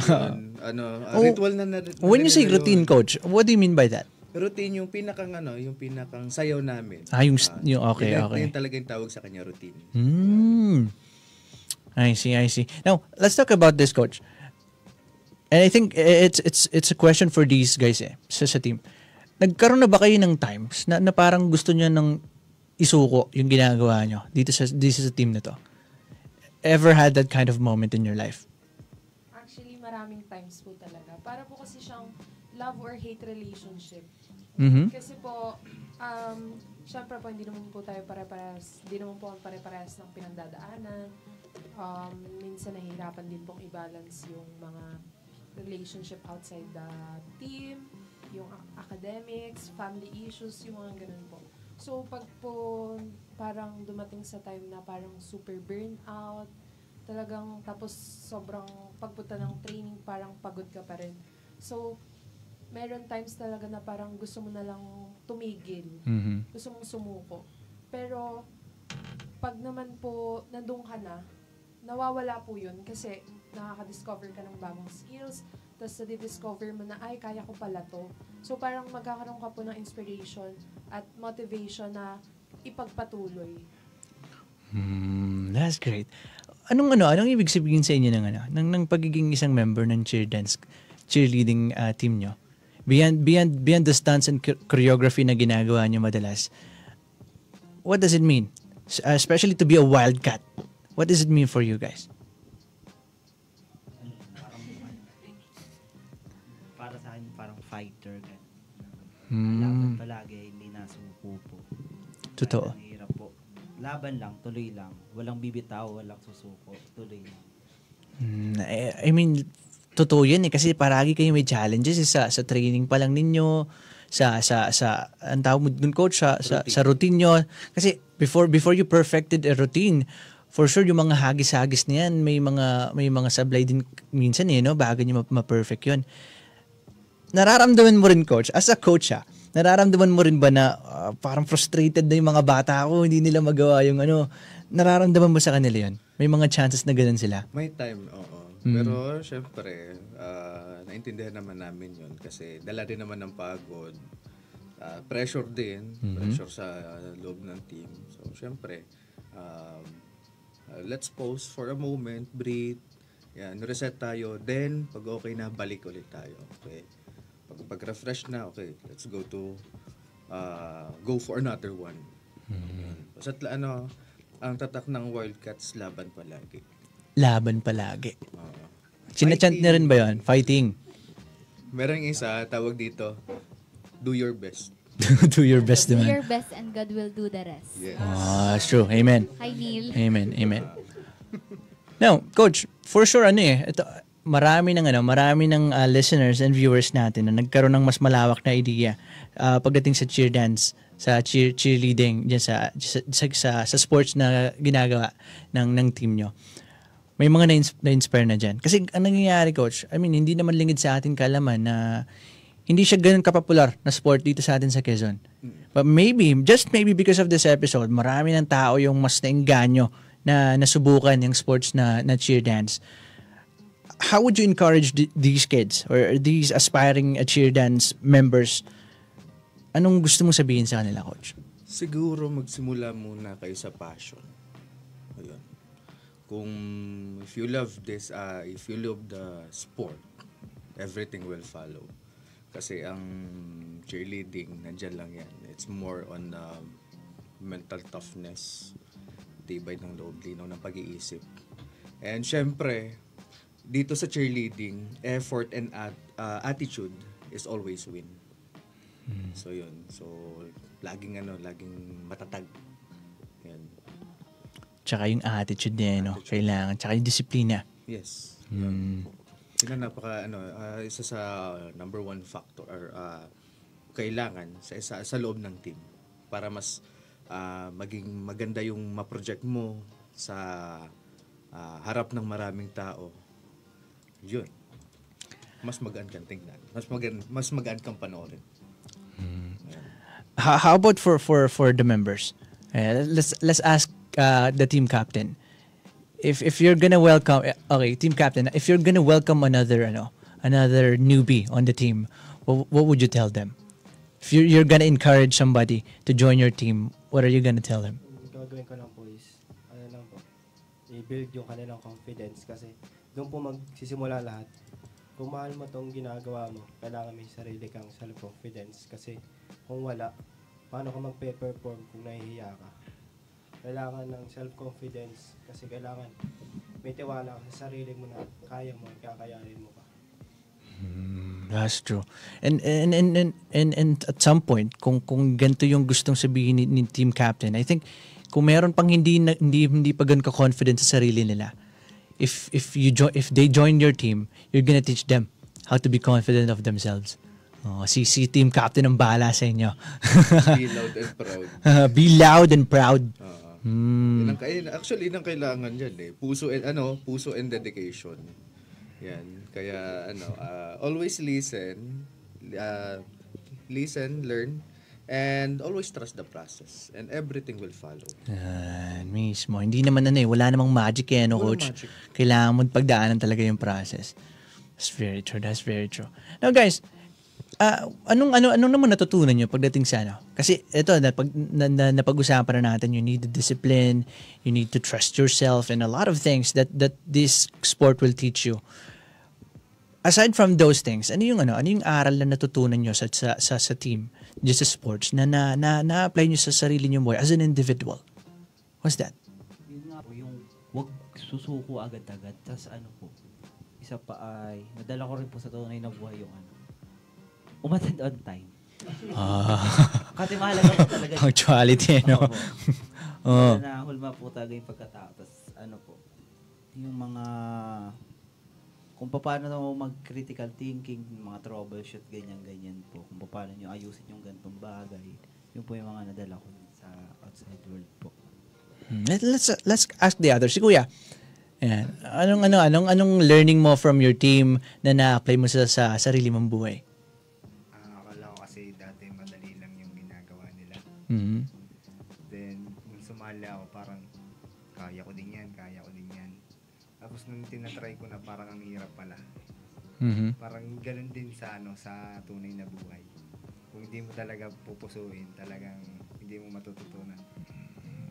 Ritual na. When you say routine, coach, what do you mean by that? Routine yung pinakang sayaw namin. Yung okay. Yung talaga yung tawag sa kanya routine. I see. Now, let's talk about this, coach. And I think it's a question for these guys sa team. Nagkaroon na ba kayo ng times na parang gusto niyo ng isuko yung ginagawa nyo dito sa team na to? Ever had that kind of moment in your life? Actually, maraming times po talaga. Para po kasi siyang love or hate relationship. Mm-hmm. Kasi po, syempre po, hindi naman po tayo pare-parehas ng pinagdadaanan. Minsan nahihirapan din pong i-balance yung mga relationship outside the team, yung academics, family issues, yung mga ganun po. So, pag po parang dumating sa time na parang super burnout, talagang tapos sobrang pagpunta ng training, parang pagod ka pa rin. So, meron times talaga na parang gusto mo na lang tumigil. Mm-hmm. Gusto mong sumuko. Pero, pag naman po nandun ka na, nawawala po yun kasi nakaka-discover ka ng bagong skills, tapos na-discover mo na, ay, kaya ko pala to. So, parang magkakaroon ka po ng inspiration at motivation na ipagpatuloy. That's great. Anong ibig sabihin sa inyo ng pagiging isang member ng cheerleading team nyo? Beyond the stunts and choreography na ginagawa nyo madalas, what does it mean? Especially to be a wildcat. What does it mean for you guys? Para sa akin, parang fighter. Laban palagi, hindi nasuko po. Totoo. Ang hirap po. Laban lang, tuloy lang. Walang bibitaw, walang susuko. Tuloy lang. I mean, totoo yan kasi paragi kayo may challenges sa training pa lang ninyo, sa ang tawag mo dun, coach, sa routine nyo. Kasi before you perfected a routine, for sure yung mga hagis-hagis na yan, may mga sablay din minsan bago nyo ma-perfect yun. Nararamdaman mo rin, coach, as a coach nararamdaman mo rin ba na parang frustrated na yung mga bata ko, hindi nila magawa yung nararamdaman mo sa kanila yun? May mga chances na ganun sila? May time, oo. Pero syempre, naintindihan naman namin yun kasi dala din naman ng pagod. Pressure din, pressure sa loob ng team. So syempre, let's pause for a moment, breathe, Yan, reset tayo. Then, pag okay na, balik ulit tayo. Okay. Pag-refresh na, okay, let's go for another one. Basta ang tatak ng Wildcats, laban palagi. Laban palagi. Sinachant na rin ba yun? Fighting. Meron isa, tawag dito, do your best. Do your best Do naman. your best and God will do the rest. Yes. That's true. Amen. Hi, Neil. Amen. Now, Coach, for sure, ito, marami ng listeners and viewers natin na nagkaroon ng mas malawak na idea pagdating sa cheer dance, sa cheerleading, dyan sa sports na ginagawa ng team nyo. May mga na-inspire na dyan. Kasi ang nangyayari, Coach, hindi naman lingid sa ating kalaman na hindi siya ganun kapopular na sport dito sa atin sa Quezon. But maybe, just maybe because of this episode, marami ng tao yung mas nainganyo na nasubukan yung sports na cheer dance. How would you encourage these kids or these aspiring cheer dance members? Anong gusto mong sabihin sa kanila, Coach? Siguro magsimula muna kayo sa passion. Ayun. If you love this, if you love the sport, everything will follow. Kasi ang cheerleading, nandyan lang yan. It's more on mental toughness, tibay ng loob, linaw ng pag-iisip. And syempre, dito sa cheerleading, effort and attitude is always win. So yun. So, laging matatag. Yan. Tsaka yung attitude din, no? Kailangan. Tsaka yung disiplina. Yes. Sila isa sa number one factor or kailangan sa loob ng team para mas maging maganda yung ma-project mo sa harap ng maraming tao. Yun. Mas magaan kang tingnan. Mas magaan kang panoorin. How about for the members? Let's ask the team captain. If you're gonna welcome, team captain, if you're gonna welcome another newbie on the team, what would you tell them? If you're gonna encourage somebody to join your team, what are you gonna tell them? Gagawin ko lang po is, i-build yung kanilang confidence kasi doon po magsisimula lahat. Kung mahal mo tong ginagawa mo, kailangan may sarili kang self-confidence kasi kung wala, paano ka magpe-perform kung nahihiya ka? Kailangan ng self-confidence kasi kailangan may tiwala ka sa sarili mo na kaya mo, kakayanin mo pa. That's true. And at some point, kung ganito yung gustong sabihin ni team captain, I think kung meron pang hindi pa ganun ka-confident sa sarili nila, if they join your team, you're gonna teach them how to be confident of themselves. Si team captain ang bahala sa inyo. Be loud and proud. Be loud and proud. Actually, yun ang kailangan dyan puso and dedication. Yan. Kaya, always listen, learn, and always trust the process. And everything will follow. Mismo. Hindi naman wala namang magic Coach. Magic. Kailangan mo pagdaanan talaga yung process. That's very true. Now, guys, anong naman natutunan nyo pagdating sa Kasi ito, napag-usapan na natin, you need the discipline, you need to trust yourself, and a lot of things that this sport will teach you. Aside from those things, ano yung aral na natutunan nyo sa team, just sa sports, na na-apply nyo sa sarili nyo buhay as an individual? What's that? Yun nga po, yung wag susuko agad-agad. Tapos isa pa ay, nadala ko rin po sa tunay na buhay yung umattend on time. Kasi mahalaga po talaga. Punctuality, no? Na hulma po talaga yung pagkatao. Tapos yung mga, kung paano mag-critical thinking, mga troubleshoot, ganyan po. Kung paano nyo ayusin yung ganitong bagay. Yun po yung mga nadala ko sa outside world po. Let's ask the others. Si Kuya, anong learning mo from your team na na-apply mo sa sarili mong buhay? Then, nung sumali ako, parang kaya ko din yan. Tapos nung tinatry ko na parang ang hirap pala. Parang ganun din sa tunay na buhay. Kung hindi mo talaga pupusuin, talagang hindi mo matututunan.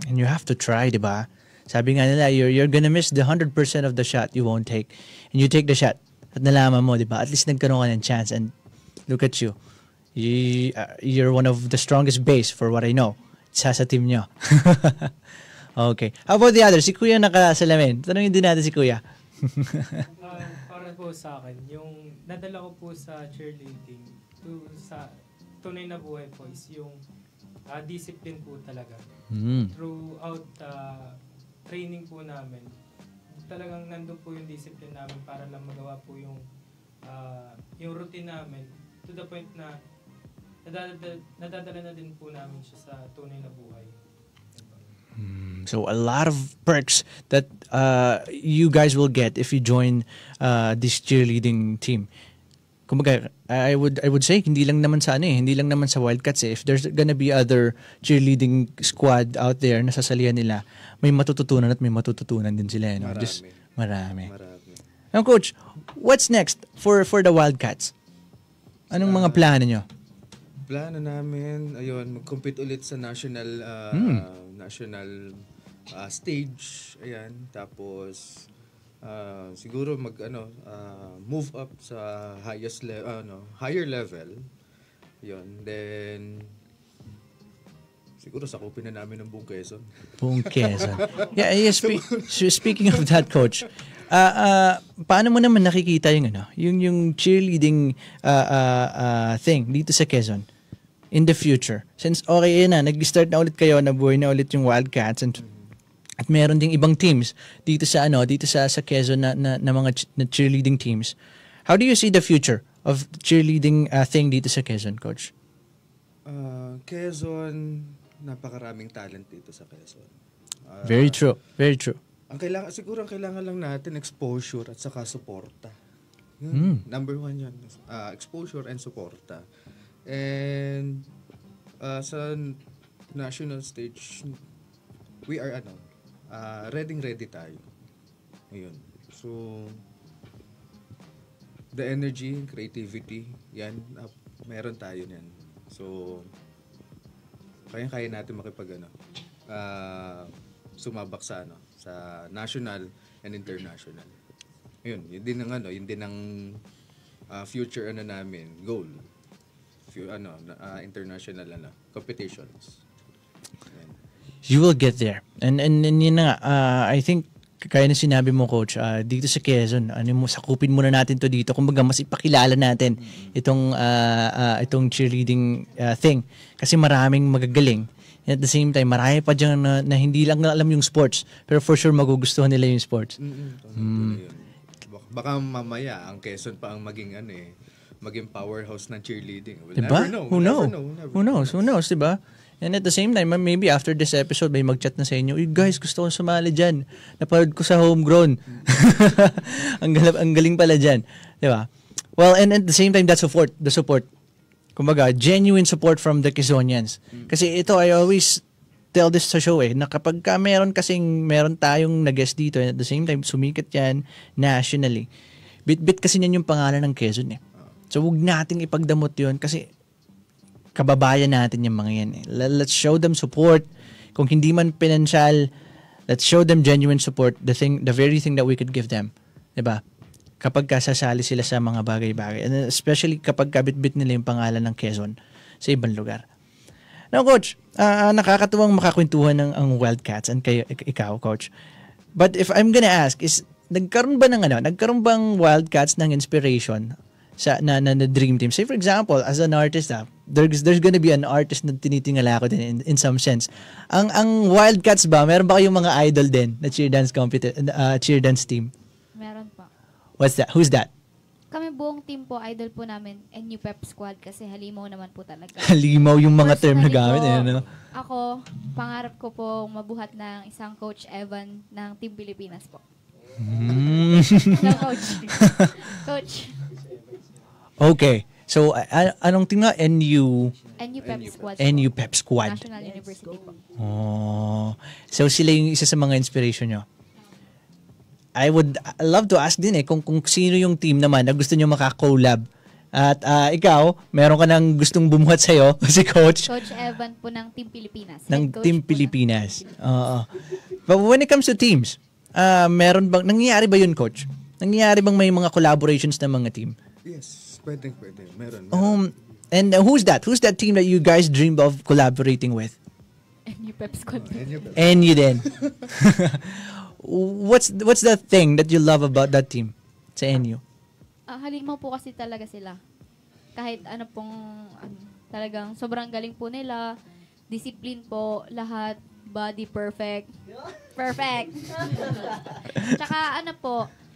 And you have to try, di ba? Sabi nga nila, you're gonna miss the 100% of the shot you won't take. And you take the shot. At nalaman mo, di ba? At least nagkaroon ka ng chance. And look at you. You're one of the strongest base for what I know. Isa sa team nyo. Okay. How about the other? Si Kuya nakasalamin. Tanongin din natin si Kuya. Para po sa akin, yung nadala ko po sa cheerleading sa tunay na buhay po is yung discipline po talaga. Throughout training po namin, talagang nandun po yung discipline namin para lang magawa po yung routine namin to the point na nadadala na din po namin siya sa tunay na buhay. So a lot of perks that you guys will get if you join this cheerleading team. Kumbaga, I would say hindi lang naman sa hindi lang naman sa Wildcats If there's gonna be other cheerleading squad out there na sasalihan nila, may matututunan at may matututunan din sila, no? Marami. Now, Coach, what's next for the Wildcats? Anong mga plano nyo? Plano namin, ayun, mag-compete ulit sa national stage, ayan, tapos siguro move up sa higher level. Yun. Then siguro sakupin na namin ng buong Quezon. Buong Quezon. Yeah, speaking of that, Coach, paano mo naman nakikita yung cheerleading thing dito sa Quezon in the future? Since okay na, nag-start na ulit kayo, nabuhay na ulit yung Wildcats, at meron ding ibang teams dito sa Quezon na mga cheerleading teams. How do you see the future of cheerleading thing dito sa Quezon, Coach? Quezon, napakaraming talent dito sa Quezon. Very true. Very true. Ang kailangan lang natin exposure at saka suporta. Number one yan. Exposure and suporta. And sa national stage, we are ready tayo. Ayun. So, the energy, creativity, yan, meron tayo yan. So, kaya natin sumabak sa national and international. Ayun, yun din ang future namin, goal. International competitions. Ayan. You will get there. And yun na nga, I think, kaya na sinabi mo, Coach, dito sa Quezon, sakupin muna natin to dito. Kumbaga, mas ipakilala natin itong cheerleading thing. Kasi maraming magagaling. And at the same time, marami pa dyan na hindi lang alam yung sports. Pero for sure, magugustuhan nila yung sports. Baka mamaya, ang Quezon pa ang maging powerhouse ng cheerleading. We'll diba? Never know. Who knows, diba? And at the same time, maybe after this episode, may mag-chat na sa inyo, guys, gusto kong sumali dyan. Napanood ko sa homegrown. ang galing pala dyan. Diba? Well, and at the same time, the support. Kumbaga, genuine support from the Quezonians. Kasi ito, I always tell this sa show na kapag meron tayong nag-guest dito, and at the same time, sumikat yan nationally. Bit kasi yan yung pangalan ng Quezon So, huwag nating ipagdamot yun kasi kababayan natin yung mga yan Let's show them support. Kung hindi man pinansyal, let's show them genuine support, the very thing that we could give them. Diba? Kapag sasali sila sa mga bagay-bagay. And especially kapag kabit-bit nila yung pangalan ng Quezon sa ibang lugar. Now, Coach, nakakatuwang makakwentuhan ng Wildcats and ikaw, Coach. But if I'm gonna ask, nagkaroon bang Wildcats ng inspiration na dream team? Say for example, as an artist, there's gonna be an artist na tinitingala ko din in some sense. Ang Wildcats ba, meron ba kayong mga idol din na cheer dance team? Meron pa. What's that? Who's that? Kami buong team po, idol po namin, NU Pep Squad kasi halimaw naman po talaga. Halimaw yung mga term na gamit. Ako, pangarap ko po mabuhat ng isang Coach Evan ng Team Pilipinas po. Coach. Okay. So, anong team nga? NU Pep Squad. NU Pep Squad. National University po. Oh. So, sila yung isa sa mga inspiration nyo. I would love to ask din kung sino yung team naman na gusto nyo makakollab At ikaw, meron ka nang gustong bumuhat sa'yo, si Coach. Coach Evan po ng Team Pilipinas. Ng Team Pilipinas. Oo. But when it comes to teams, nangyayari ba yun, Coach? Nangyayari bang may mga collaborations ng mga team? Yes, pwede. Meron. And who's that? Who's that team that you guys dreamed of collaborating with? NU Pep Squad. NU din. What's the thing that you love about that team sa NU? Halimaw po kasi talaga sila. Kahit talagang sobrang galing po nila. Discipline po, lahat. Body perfect. Perfect. Tsaka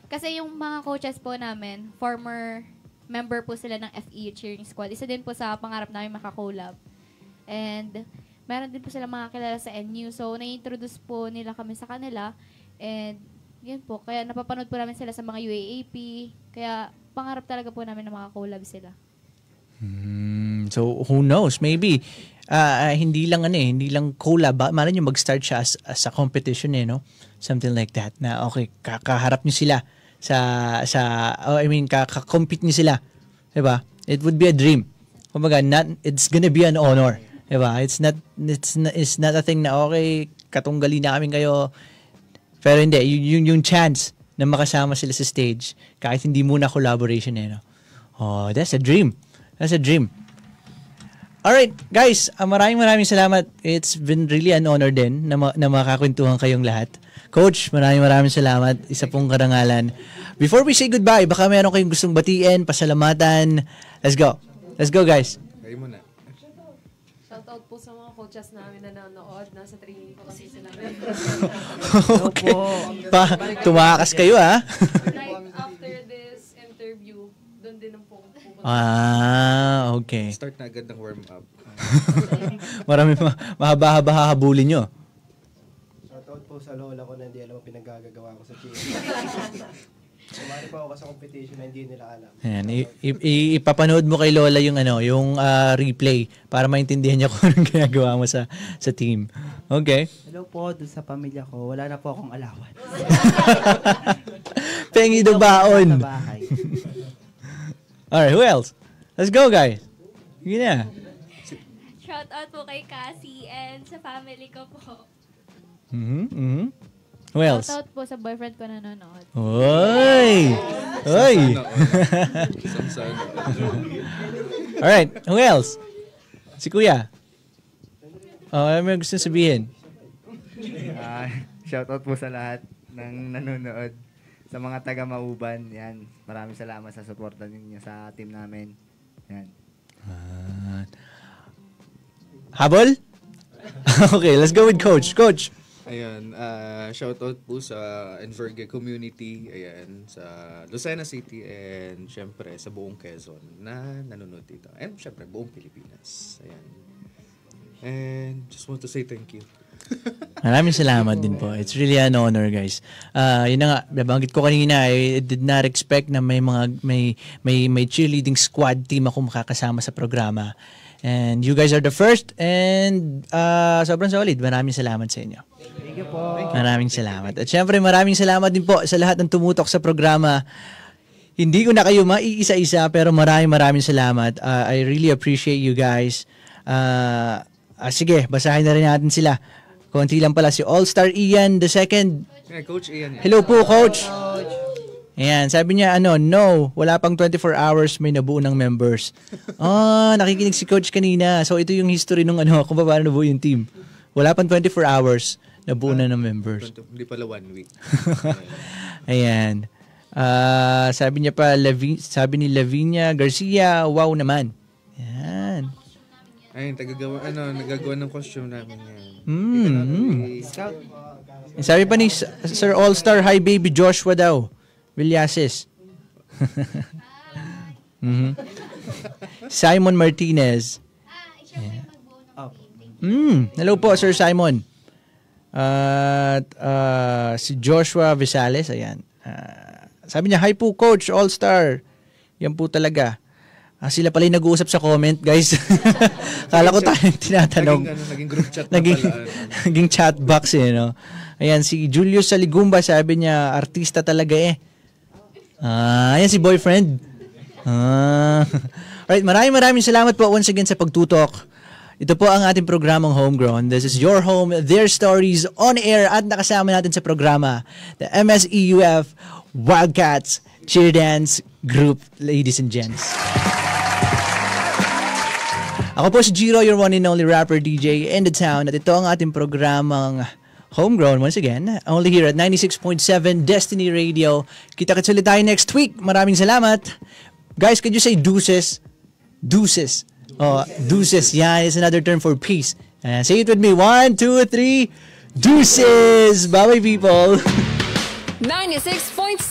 kasi yung mga coaches po namin, former member po sila ng FEU cheering squad. Isa din po sa pangarap namin makakolab. And meron din po sila mga kilala sa NU. So, na-introduce po nila kami sa kanila. And yun po, kaya napapanood po namin sila sa mga UAAP. Kaya pangarap talaga po namin na makakolab sila. So, who knows? Maybe, hindi lang collab. Malay nyo mag-start siya as a competition no? Something like that. Na okay, kakaharap nyo sila kaka-compete nyo sila. Diba? It would be a dream. Kumbaga, it's gonna be an honor. Diba? It's not a thing na okay, katunggali na kami kayo. Pero hindi, yung chance na makasama sila sa stage, kahit hindi muna collaboration no? Oh, that's a dream. That's a dream. Alright, guys, maraming salamat. It's been really an honor din na makakwentuhan kayong lahat. Coach, maraming salamat. Isa pong karangalan. Before we say goodbye, baka meron kayong gustong batiin, pasalamatan. Let's go. Let's go, guys. Kayo muna. Shoutout po sa mga coaches namin na nanonood. Nasa training po kasi sila ngayon. Okay. Tumakas kayo, ha? Right after this interview, doon din ang pupunta. Okay. Start na agad ng warm-up. Marami mahaba-haba hahabulin nyo. Shoutout po sa lola ko na hindi alam ang pinaggagawa ko sa cheer. Sumali pa ako sa competition na hindi nila alam. Ayan, ipapanood mo kay Lola yung replay para maintindihan niya kung anong ginagawa mo sa team. Okay. Hello po doon sa pamilya ko. Wala na po akong alawan. Pengi do baon. Alright, who else? Let's go, guys. Sige na. Shout out po kay Cassie and sa family ko po. Who else? Shout out po sa boyfriend ko na nanonood. Oy! Alright, who else? Si Kuya. May gusto sabihin? Shout out po sa lahat ng nanonood. Sa mga taga-Mauban, yan. Maraming salamat sa suporta ninyo sa team namin. Yan. Habol? Okay, let's go with Coach. Coach. Ayan, shoutout po sa Enverge community, ayan, sa Lucena City, and syempre sa buong Quezon na nanonood dito. And syempre, buong Pilipinas. Ayan. And just want to say thank you. Maraming salamat din po. It's really an honor, guys. Yun na nga, nabanggit ko kanina, I did not expect na may cheerleading squad team ako makakasama sa programa. And you guys are the first, and sobrang solid. Maraming salamat sa inyo. Thank you po. Maraming salamat. At syempre, maraming salamat din po sa lahat ng tumutok sa programa. Hindi ko na kayo maiisa-isa, pero maraming salamat. I really appreciate you guys. Sige, basahin na rin natin sila. Konti lang pala si All-Star Ian II. Yeah, Coach Ian. Hello po, Coach. Ayan, sabi niya, no, wala pang 24 hours, may nabuo ng members. Nakikinig si Coach kanina. So, ito yung history nung kung paano nabuo yung team. Wala pang 24 hours, nabuo na ng members. Hindi pala 1 week. Ayan. Sabi niya pa, sabi ni Lavinia Garcia, wow naman. Ayan. Ayun, nagagawa ng costume namin yan. Scout. Sabi pa ni Sir All-Star, hi baby Joshua daw. Villases. Simon Martinez. Hello po, Sir Simon. Si Joshua Visales, ayan. Sabi niya, hi po Coach All-Star. Yan po talaga. Sila pala yung nag-uusap sa comment, guys. Kala ko tayong tinatanong. Naging group chat naging chat box no? Ayan, si Julius Saligumba, sabi niya, artista talaga eh. Ayan si boyfriend. Alright, maraming salamat po once again sa pagtutok. Ito po ang ating programang Homegrown. This is your home, their stories on air, at nakasama natin sa programa the MSEUF Wildcats Cheer Dance Group, ladies and gents. Ako po si Jiro, your one and only rapper DJ in the town, at ito ang ating programang Homegrown once again, only here at 96.7 Destiny Radio. Kita-kits ulit tayo next week. Maraming salamat. Guys, could you say deuces? Deuces. Oh, deuces. Yeah, it's another term for peace. Say it with me. 1, 2, 3. Deuces. Bye-bye, people. 96.7